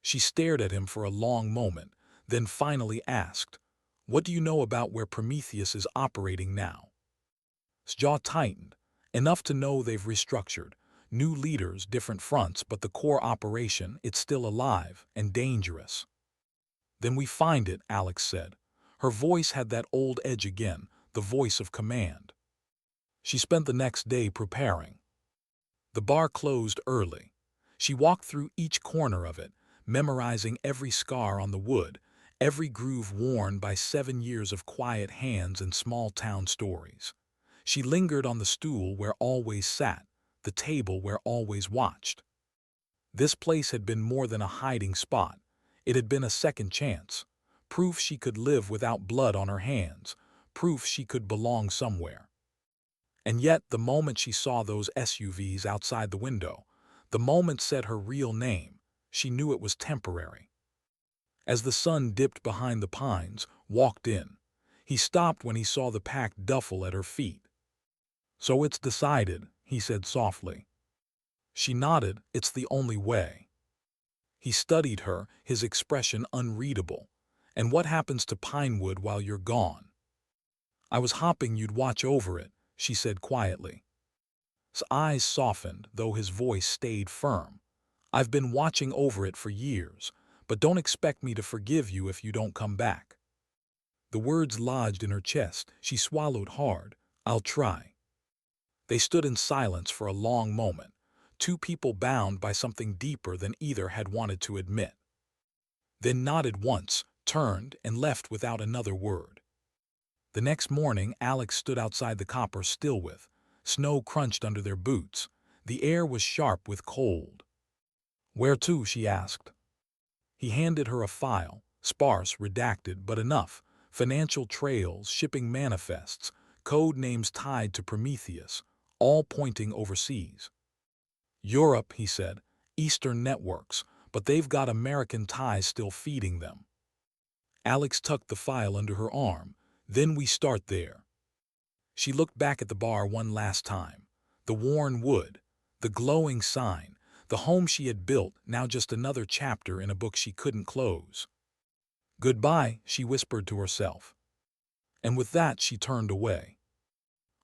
She stared at him for a long moment, then finally asked, "What do you know about where Prometheus is operating now?" His jaw tightened. "Enough to know they've restructured. New leaders, different fronts, but the core operation, it's still alive and dangerous." "Then we find it," Alex said. Her voice had that old edge again, the voice of command. She spent the next day preparing. The bar closed early. She walked through each corner of it, memorizing every scar on the wood, every groove worn by 7 years of quiet hands and small-town stories. She lingered on the stool where always sat, the table where always watched. This place had been more than a hiding spot. It had been a second chance. Proof she could live without blood on her hands. Proof she could belong somewhere. And yet, the moment she saw those SUVs outside the window, The moment said her real name. She knew it was temporary. As the sun dipped behind the pines, walked in. He stopped when he saw the packed duffel at her feet. "So it's decided," he said softly. She nodded. "It's the only way." He studied her, his expression unreadable. "And what happens to Pinewood while you're gone?" "I was hoping you'd watch over it," she said quietly. His eyes softened, though his voice stayed firm. "I've been watching over it for years, but don't expect me to forgive you if you don't come back." The words lodged in her chest. She swallowed hard. "I'll try." They stood in silence for a long moment, two people bound by something deeper than either had wanted to admit. Then nodded once, turned, and left without another word. The next morning, Alex stood outside the copper still with. Snow crunched under their boots. The air was sharp with cold. "Where to?" she asked. He handed her a file, sparse, redacted, but enough. Financial trails, shipping manifests, code names tied to Prometheus, all pointing overseas. "Europe," he said, "Eastern networks, but they've got American ties still feeding them." Alex tucked the file under her arm. "Then we start there." She looked back at the bar one last time. The worn wood, the glowing sign, the home she had built, now just another chapter in a book she couldn't close. "Goodbye," she whispered to herself. And with that, she turned away.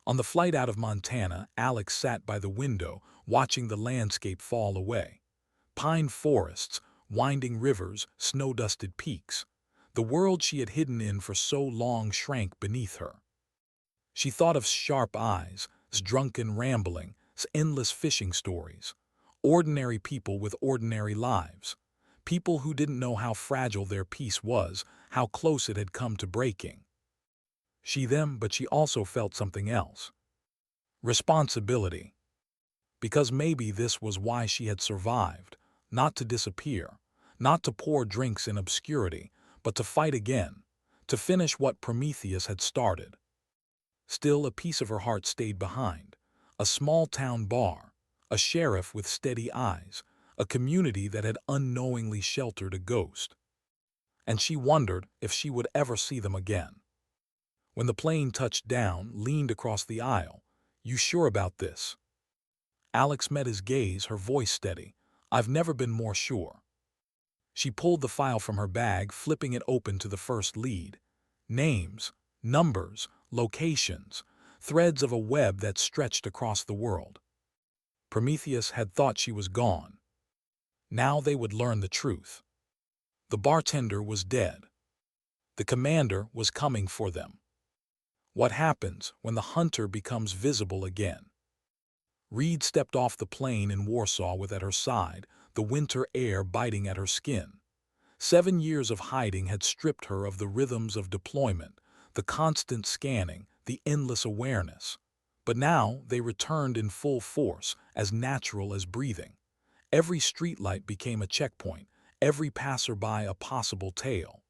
On the flight out of Montana, Alex sat by the window, watching the landscape fall away. Pine forests, winding rivers, snow-dusted peaks. The world she had hidden in for so long shrank beneath her. She thought of sharp eyes, drunken rambling, endless fishing stories. Ordinary people with ordinary lives. People who didn't know how fragile their peace was, how close it had come to breaking. But she also felt something else. Responsibility. Because maybe this was why she had survived, not to disappear, not to pour drinks in obscurity, but to fight again, to finish what Prometheus had started. Still, a piece of her heart stayed behind. A small-town bar, a sheriff with steady eyes, a community that had unknowingly sheltered a ghost. And she wondered if she would ever see them again. When the plane touched down, leaned across the aisle. "You sure about this?" Alex met his gaze, her voice steady. "I've never been more sure." She pulled the file from her bag, flipping it open to the first lead. Names, numbers, locations, threads of a web that stretched across the world. Prometheus had thought she was gone. Now they would learn the truth. The bartender was dead. The commander was coming for them. What happens when the hunter becomes visible again? Reed stepped off the plane in Warsaw with at her side, the winter air biting at her skin. 7 years of hiding had stripped her of the rhythms of deployment, the constant scanning, the endless awareness. But now they returned in full force, as natural as breathing. Every streetlight became a checkpoint, every passerby a possible tale.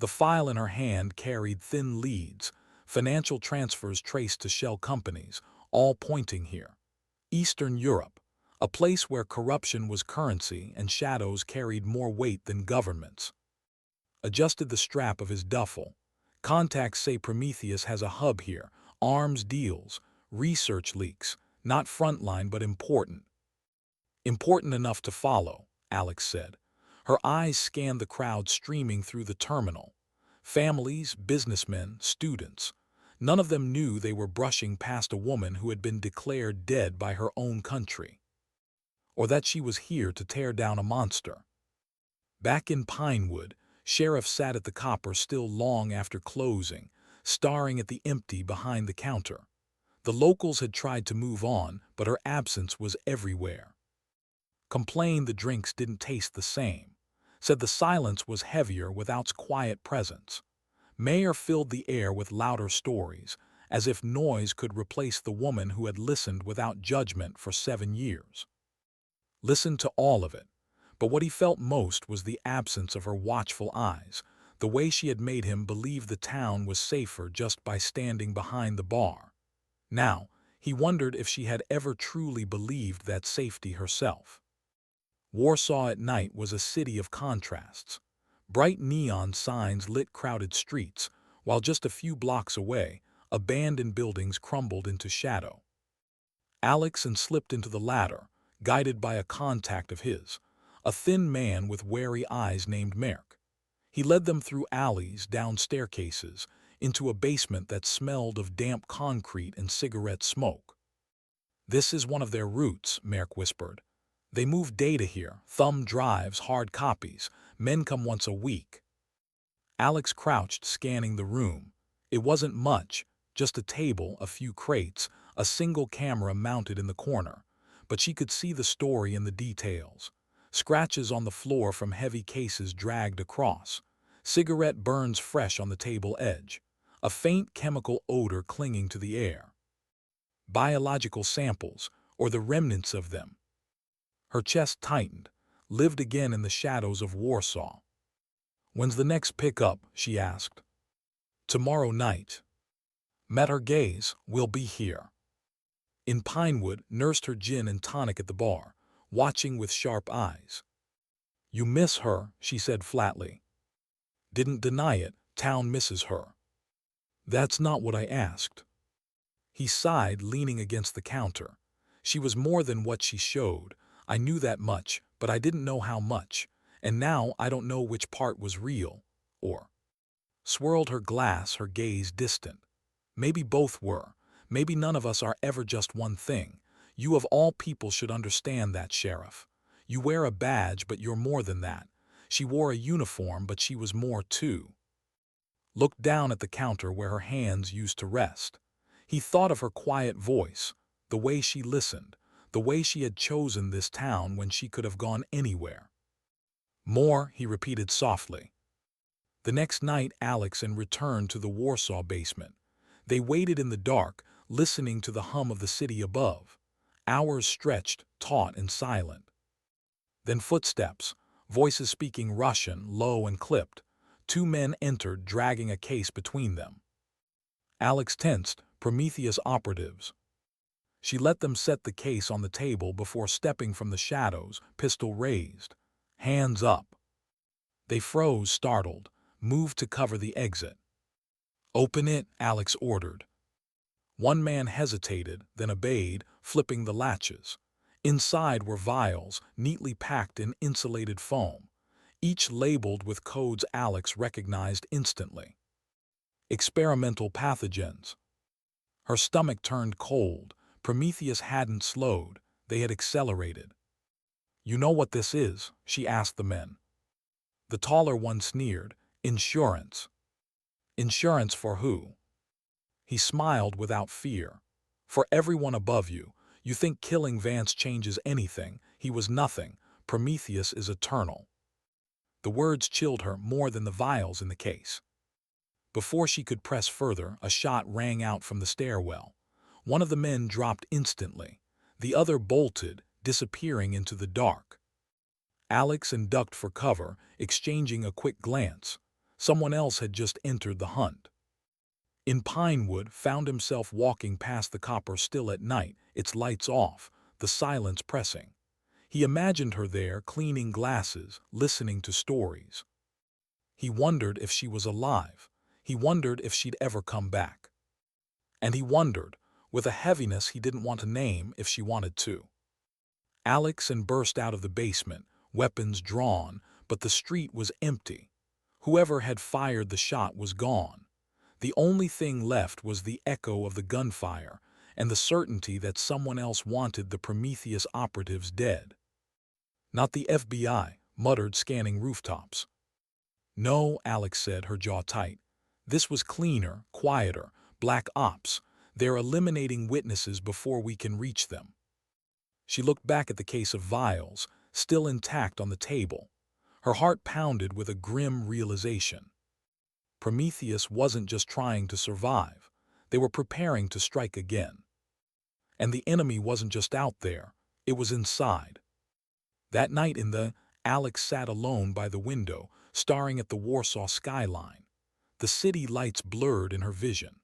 The file in her hand carried thin leads, financial transfers traced to shell companies, all pointing here. Eastern Europe, a place where corruption was currency and shadows carried more weight than governments. Adjusted the strap of his duffel. "Contacts say Prometheus has a hub here, arms deals, research leaks, not frontline but important." "Important enough to follow," Alex said. Her eyes scanned the crowd streaming through the terminal. Families, businessmen, students. None of them knew they were brushing past a woman who had been declared dead by her own country. Or that she was here to tear down a monster. Back in Pinewood, Sheriff sat at the copper still long after closing, staring at the empty behind the counter. The locals had tried to move on, but her absence was everywhere. Complained the drinks didn't taste the same. Said the silence was heavier without its quiet presence. Mayor filled the air with louder stories, as if noise could replace the woman who had listened without judgment for 7 years. Listened to all of it, but what he felt most was the absence of her watchful eyes, the way she had made him believe the town was safer just by standing behind the bar. Now, He wondered if she had ever truly believed that safety herself. Warsaw at night was a city of contrasts. Bright neon signs lit crowded streets, while just a few blocks away, abandoned buildings crumbled into shadow. Alex slipped into the latter, guided by a contact of his, a thin man with wary eyes named Merck. He led them through alleys, down staircases, into a basement that smelled of damp concrete and cigarette smoke. "This is one of their routes," Merck whispered. "They move data here, thumb drives, hard copies. Men come once a week." Alex crouched, scanning the room. It wasn't much, just a table, a few crates, a single camera mounted in the corner. But she could see the story in the details. Scratches on the floor from heavy cases dragged across. Cigarette burns fresh on the table edge. A faint chemical odor clinging to the air. Biological samples, or the remnants of them. Her chest tightened, lived again in the shadows of Warsaw. "When's the next pickup?" she asked. "Tomorrow night." Met her gaze. "We'll be here." In Pinewood, nursed her gin and tonic at the bar, watching with sharp eyes. "You miss her," she said flatly. "Didn't deny it. Town misses her." "That's not what I asked." He sighed, leaning against the counter. "She was more than what she showed. I knew that much, but I didn't know how much. And now I don't know which part was real, or—" Swirled her glass, her gaze distant. "Maybe both were. Maybe none of us are ever just one thing. You of all people should understand that, Sheriff. You wear a badge, but you're more than that. She wore a uniform, but she was more too." Looked down at the counter where her hands used to rest. He thought of her quiet voice, the way she listened, the way she had chosen this town when she could have gone anywhere. "More," he repeated softly. The next night, Alex returned to the Warsaw basement. They waited in the dark, listening to the hum of the city above. Hours stretched, taut and silent. Then footsteps, voices speaking Russian, low and clipped. Two men entered, dragging a case between them. Alex tensed. Prometheus operatives. She let them set the case on the table before stepping from the shadows, pistol raised. Hands up. They froze, startled, moved to cover the exit. "Open it," Alex ordered. One man hesitated, then obeyed, flipping the latches. Inside were vials, neatly packed in insulated foam, each labeled with codes Alex recognized instantly. Experimental pathogens. Her stomach turned cold. Prometheus hadn't slowed. They had accelerated. "You know what this is?" she asked the men. The taller one sneered. "Insurance." "Insurance for who?" He smiled without fear. "For everyone above you. You think killing Vance changes anything. He was nothing. Prometheus is eternal." The words chilled her more than the vials in the case. Before she could press further, a shot rang out from the stairwell. One of the men dropped instantly. The other bolted, disappearing into the dark. Alex ducked for cover, exchanging a quick glance. Someone else had just entered the hunt. In Pinewood, found himself walking past the copper still at night, its lights off, the silence pressing. He imagined her there, cleaning glasses, listening to stories. He wondered if she was alive. He wondered if she'd ever come back. And he wondered, with a heaviness he didn't want to name, if she wanted to. Alex burst out of the basement, weapons drawn, but the street was empty. Whoever had fired the shot was gone. The only thing left was the echo of the gunfire and the certainty that someone else wanted the Prometheus operatives dead. "Not the FBI," muttered, scanning rooftops. "No," Alex said, her jaw tight. "This was cleaner, quieter, black ops. They're eliminating witnesses before we can reach them." She looked back at the case of vials, still intact on the table. Her heart pounded with a grim realization. Prometheus wasn't just trying to survive. They were preparing to strike again. And the enemy wasn't just out there, it was inside. That night Alex sat alone by the window, staring at the Warsaw skyline. The city lights blurred in her vision.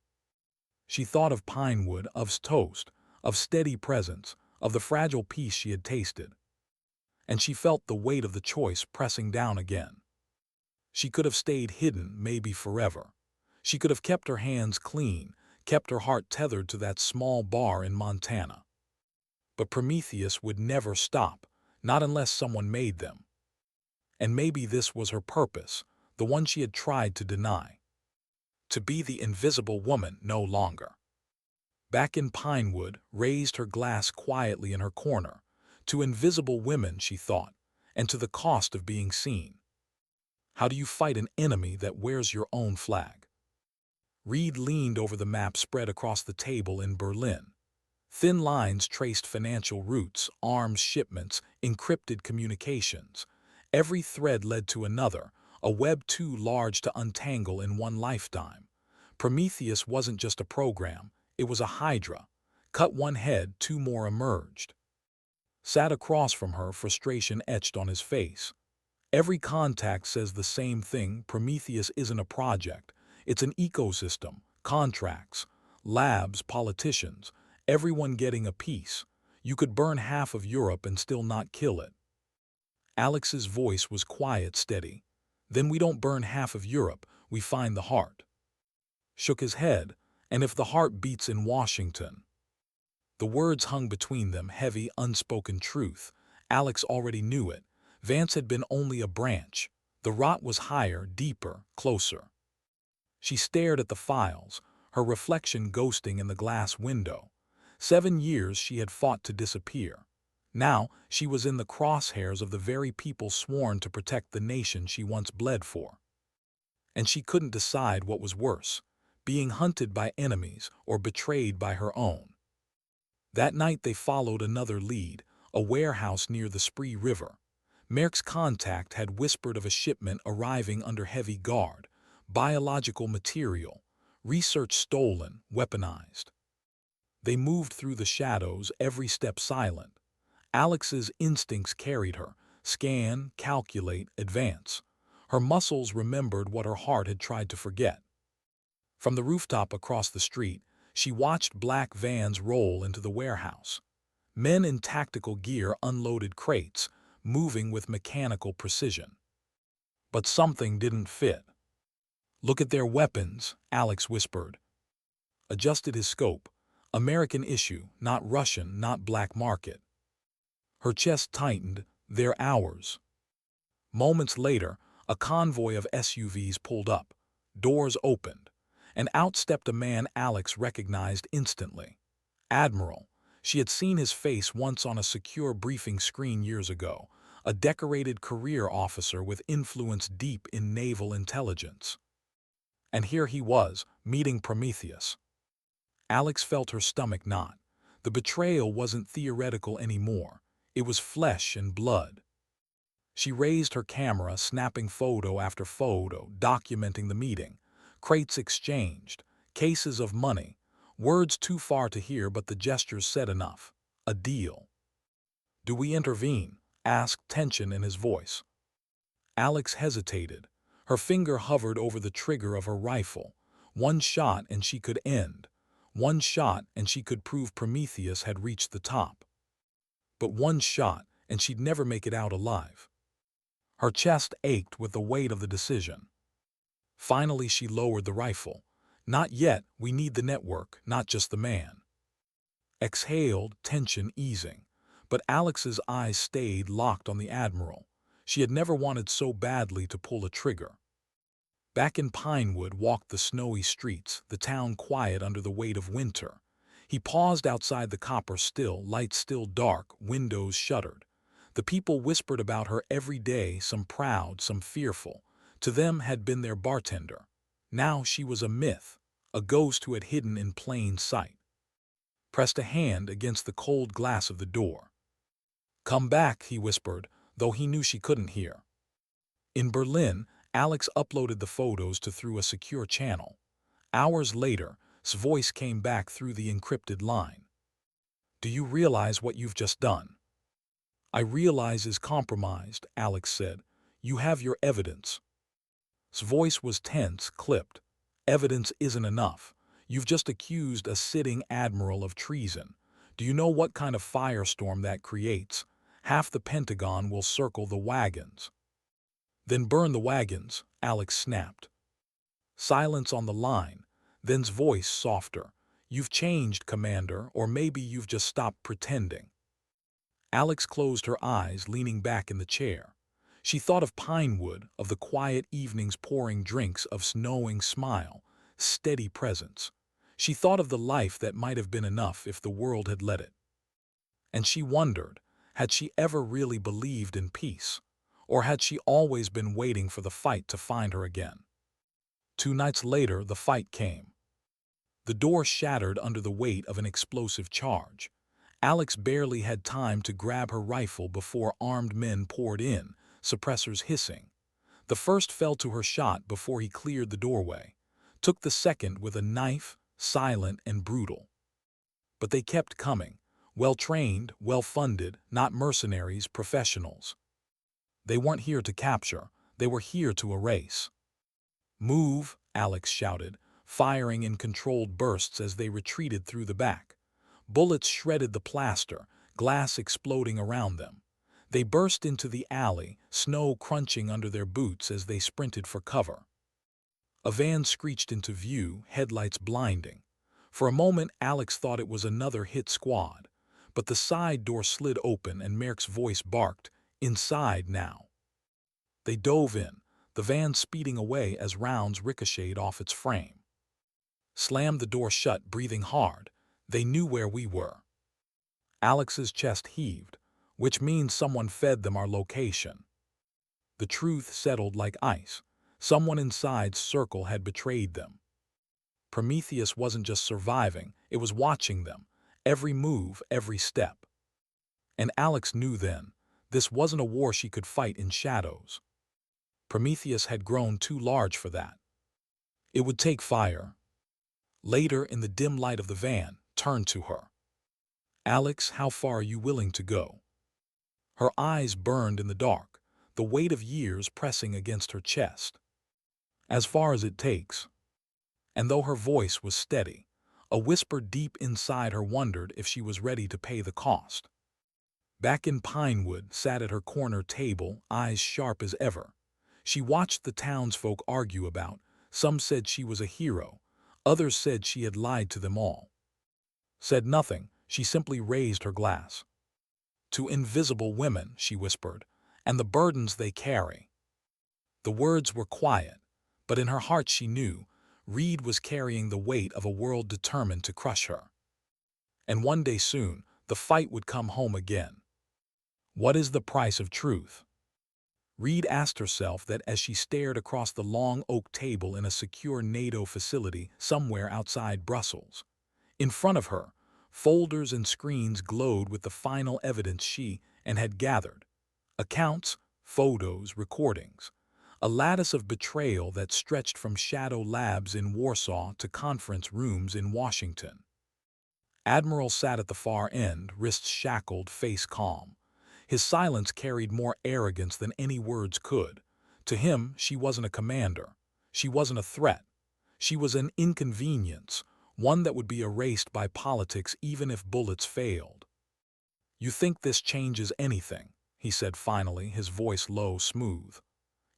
She thought of Pinewood, of toast, of steady presence, of the fragile peace she had tasted. And she felt the weight of the choice pressing down again. She could have stayed hidden, maybe forever. She could have kept her hands clean, kept her heart tethered to that small bar in Montana. But Prometheus would never stop, not unless someone made them. And maybe this was her purpose, the one she had tried to deny. To be the invisible woman no longer. Back in Pinewood, raised her glass quietly in her corner. To invisible women, she thought, and to the cost of being seen. How do you fight an enemy that wears your own flag? Reed leaned over the map spread across the table in Berlin. Thin lines traced financial routes, arms shipments, encrypted communications. Every thread led to another, a web too large to untangle in one lifetime. Prometheus wasn't just a program, it was a hydra. Cut one head, two more emerged. Sat across from her, frustration etched on his face. Every contact says the same thing: Prometheus isn't a project. It's an ecosystem, contracts, labs, politicians, everyone getting a piece. You could burn half of Europe and still not kill it. Alex's voice was quiet, steady. Then we don't burn half of Europe, we find the heart. Shook his head, and if the heart beats in Washington. The words hung between them, heavy, unspoken truth. Alex already knew it. Vance had been only a branch. The rot was higher, deeper, closer. She stared at the files, her reflection ghosting in the glass window. 7 years she had fought to disappear. Now she was in the crosshairs of the very people sworn to protect the nation she once bled for. And she couldn't decide what was worse, being hunted by enemies or betrayed by her own. That night they followed another lead, a warehouse near the Spree River. Merck's contact had whispered of a shipment arriving under heavy guard, biological material, research stolen, weaponized. They moved through the shadows, every step silent. Alex's instincts carried her: scan, calculate, advance. Her muscles remembered what her heart had tried to forget. From the rooftop across the street, she watched black vans roll into the warehouse. Men in tactical gear unloaded crates, moving with mechanical precision. But something didn't fit. "Look at their weapons," Alex whispered. Adjusted his scope. American issue, not Russian, not black market. Her chest tightened. "They're ours." Moments later, a convoy of SUVs pulled up. Doors opened, and out stepped a man Alex recognized instantly. Admiral. She had seen his face once on a secure briefing screen years ago, a decorated career officer with influence deep in naval intelligence. And here he was, meeting Prometheus. Alex felt her stomach knot. The betrayal wasn't theoretical anymore. It was flesh and blood. She raised her camera, snapping photo after photo, documenting the meeting. Crates exchanged, cases of money, words too far to hear, but the gestures said enough. A deal. "Do we intervene?" asked, tension in his voice. Alex hesitated. Her finger hovered over the trigger of her rifle. One shot and she could end. One shot and she could prove Prometheus had reached the top. But one shot and she'd never make it out alive. Her chest ached with the weight of the decision. Finally she lowered the rifle. "Not yet, we need the network, not just the man." Exhaled, tension easing. But Alex's eyes stayed locked on the Admiral. She had never wanted so badly to pull a trigger. Back in Pinewood walked the snowy streets, the town quiet under the weight of winter. He paused outside the Copper Still, lights still dark, windows shuttered. The people whispered about her every day, some proud, some fearful. To them had been their bartender. Now she was a myth, a ghost who had hidden in plain sight. Pressed a hand against the cold glass of the door. "Come back," he whispered, though he knew she couldn't hear. In Berlin, Alex uploaded the photos through a secure channel. Hours later, his voice came back through the encrypted line. "Do you realize what you've just done?" "I realize is compromised," Alex said. "You have your evidence." His voice was tense, clipped. "Evidence isn't enough. You've just accused a sitting admiral of treason. Do you know what kind of firestorm that creates? Half the Pentagon will circle the wagons. Then burn the wagons, Alex snapped. Silence on the line, then's voice softer. You've changed, Commander, or maybe you've just stopped pretending. Alex closed her eyes, leaning back in the chair. She thought of Pinewood, of the quiet evenings pouring drinks, of snowing smile, steady presence. She thought of the life that might have been enough if the world had let it. And she wondered, had she ever really believed in peace? Or had she always been waiting for the fight to find her again? 2 nights later, the fight came. The door shattered under the weight of an explosive charge. Alex barely had time to grab her rifle before armed men poured in, suppressors hissing. The first fell to her shot before he cleared the doorway, took the second with a knife, silent and brutal. But they kept coming, well-trained, well-funded, not mercenaries, professionals. They weren't here to capture, they were here to erase. "Move," Alex shouted, firing in controlled bursts as they retreated through the back. Bullets shredded the plaster, glass exploding around them. They burst into the alley, snow crunching under their boots as they sprinted for cover. A van screeched into view, headlights blinding. For a moment, Alex thought it was another hit squad. But the side door slid open and Merrick's voice barked, "Inside now." They dove in, the van speeding away as rounds ricocheted off its frame. Slammed the door shut, breathing hard. They knew where we were. Alex's chest heaved, which means someone fed them our location. The truth settled like ice. Someone inside's circle had betrayed them. Prometheus wasn't just surviving, it was watching them, every move, every step. And Alex knew then, this wasn't a war she could fight in shadows. Prometheus had grown too large for that. It would take fire. Later, in the dim light of the van, turned to her. "Alex, how far are you willing to go?" Her eyes burned in the dark, the weight of years pressing against her chest. "As far as it takes." And though her voice was steady, a whisper deep inside her wondered if she was ready to pay the cost. Back in Pinewood, sat at her corner table, eyes sharp as ever. She watched the townsfolk argue about. Some said she was a hero, others said she had lied to them all. Said nothing, she simply raised her glass. "To invisible women," she whispered, "and the burdens they carry." The words were quiet, but in her heart she knew Reed was carrying the weight of a world determined to crush her. And one day soon, the fight would come home again. What is the price of truth? Reed asked herself that as she stared across the long oak table in a secure NATO facility somewhere outside Brussels. In front of her, folders and screens glowed with the final evidence she had gathered. Accounts, photos, recordings. A lattice of betrayal that stretched from shadow labs in Warsaw to conference rooms in Washington. Admiral sat at the far end, wrists shackled, face calm. His silence carried more arrogance than any words could. To him, she wasn't a commander. She wasn't a threat. She was an inconvenience, one that would be erased by politics even if bullets failed. "You think this changes anything?" he said finally, his voice low, smooth.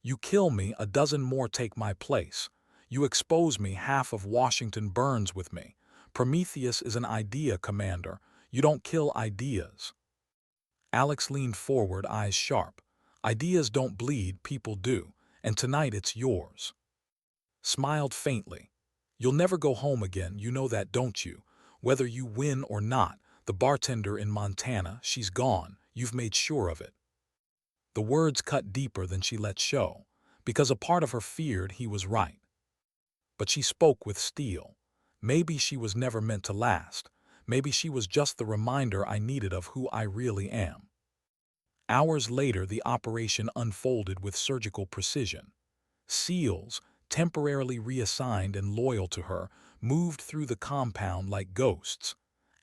"You kill me, a dozen more take my place. You expose me, half of Washington burns with me. Prometheus is an idea, Commander. You don't kill ideas." Alex leaned forward, eyes sharp. "Ideas don't bleed, people do, and tonight it's yours." Smiled faintly. "You'll never go home again, you know that, don't you? Whether you win or not, the bartender in Montana, she's gone, you've made sure of it." The words cut deeper than she let show, because a part of her feared he was right. But she spoke with steel. Maybe she was never meant to last. Maybe she was just the reminder I needed of who I really am. Hours later, the operation unfolded with surgical precision. SEALs, temporarily reassigned and loyal to her, moved through the compound like ghosts.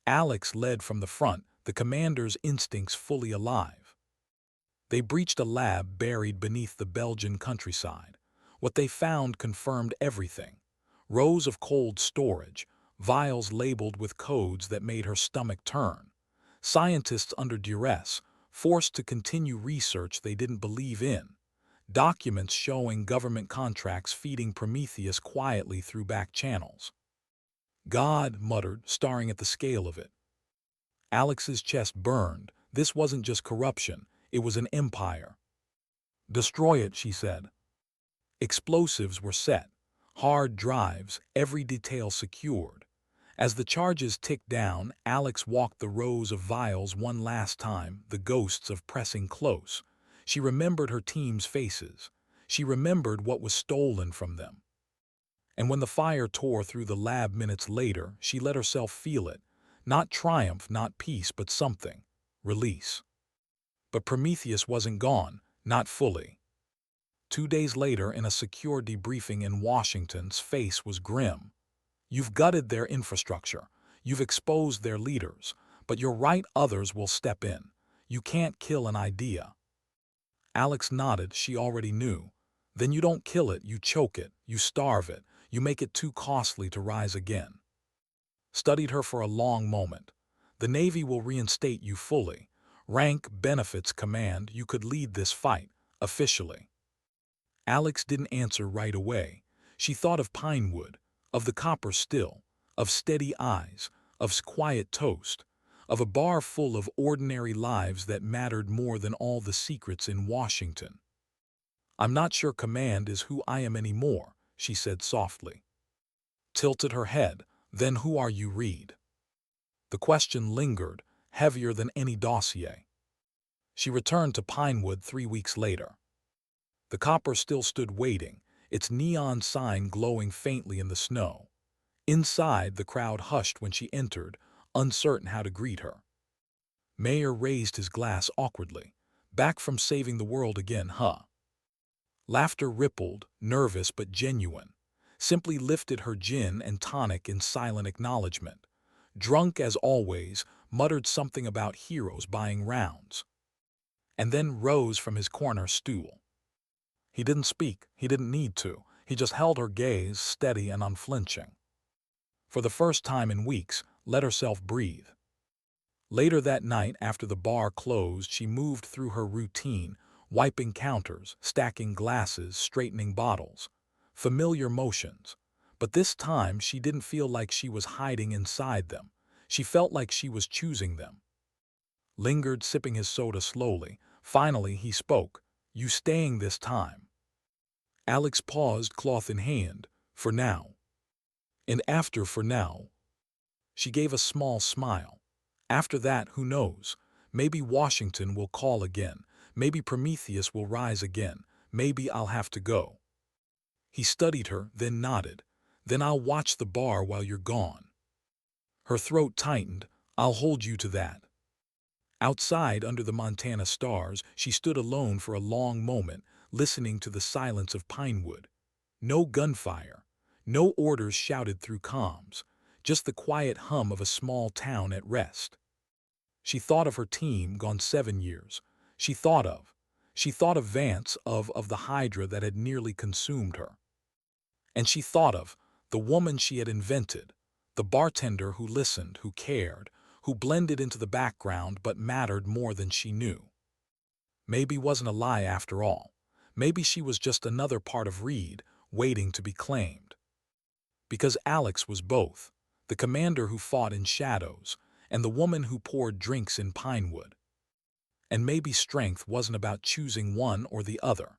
Alex led from the front, the commander's instincts fully alive. They breached a lab buried beneath the Belgian countryside. What they found confirmed everything. Rows of cold storage, vials labeled with codes that made her stomach turn. Scientists under duress, forced to continue research they didn't believe in. Documents showing government contracts feeding Prometheus quietly through back channels. God muttered, staring at the scale of it. Alex's chest burned. This wasn't just corruption, it was an empire. Destroy it, she said. Explosives were set, hard drives, every detail secured. As the charges ticked down, Alex walked the rows of vials one last time, the ghosts of pressing close. She remembered her team's faces. She remembered what was stolen from them. And when the fire tore through the lab minutes later, she let herself feel it. Not triumph, not peace, but something. Release. But Prometheus wasn't gone, not fully. 2 days later, in a secure debriefing in Washington's face was grim. You've gutted their infrastructure. You've exposed their leaders. But you're right, others will step in. You can't kill an idea. Alex nodded. She already knew. Then you don't kill it, you choke it, you starve it, you make it too costly to rise again. Studied her for a long moment. The Navy will reinstate you fully. Rank, benefits, command, you could lead this fight, officially. Alex didn't answer right away. She thought of Pinewood, of the copper still, of steady eyes, of quiet toast, of a bar full of ordinary lives that mattered more than all the secrets in Washington. I'm not sure command is who I am anymore, she said softly. Tilted her head. Then who are you, Reed? The question lingered, heavier than any dossier. She returned to Pinewood 3 weeks later. The copper still stood waiting, its neon sign glowing faintly in the snow. Inside, the crowd hushed when she entered, uncertain how to greet her. Mayor raised his glass awkwardly. Back from saving the world again, huh? Laughter rippled, nervous but genuine. Simply lifted her gin and tonic in silent acknowledgement. Drunk as always, muttered something about heroes buying rounds. And then rose from his corner stool. He didn't speak, he didn't need to. He just held her gaze, steady and unflinching. For the first time in weeks, let herself breathe. Later that night, after the bar closed, she moved through her routine, wiping counters, stacking glasses, straightening bottles. Familiar motions. But this time she didn't feel like she was hiding inside them. She felt like she was choosing them. Lingered, sipping his soda slowly. Finally he spoke. You staying this time? Alex paused, cloth in hand. For now. And after for now. She gave a small smile. After that, who knows? Maybe Washington will call again. Maybe Prometheus will rise again. Maybe I'll have to go. He studied her, then nodded. Then I'll watch the bar while you're gone. Her throat tightened. I'll hold you to that. Outside, under the Montana stars, she stood alone for a long moment, listening to the silence of Pinewood. No gunfire. No orders shouted through comms. Just the quiet hum of a small town at rest. She thought of her team, gone 7 years. She thought of Vance, of the Hydra that had nearly consumed her. And she thought of the woman she had invented, the bartender who listened, who cared, who blended into the background but mattered more than she knew. Maybe wasn't a lie after all. Maybe she was just another part of Reed, waiting to be claimed. Because Alex was both, the commander who fought in shadows, and the woman who poured drinks in Pinewood. And maybe strength wasn't about choosing one or the other.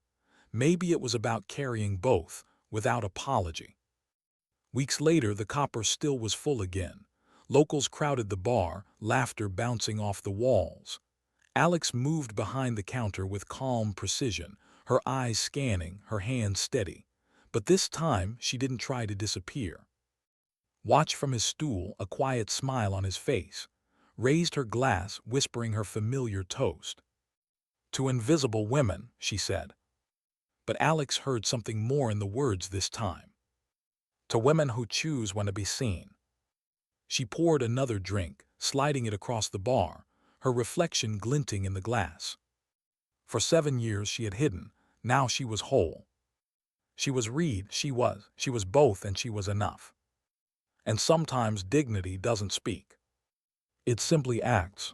Maybe it was about carrying both, without apology. Weeks later, the copper still was full again. Locals crowded the bar, laughter bouncing off the walls. Alex moved behind the counter with calm precision, her eyes scanning, her hands steady. But this time, she didn't try to disappear. Watched from his stool, a quiet smile on his face. Raised her glass, whispering her familiar toast. To invisible women, she said. But Alex heard something more in the words this time. To women who choose when to be seen. She poured another drink, sliding it across the bar, her reflection glinting in the glass. For 7 years she had hidden, now she was whole. She was Reed, she was both, and she was enough. And sometimes dignity doesn't speak. It simply acts.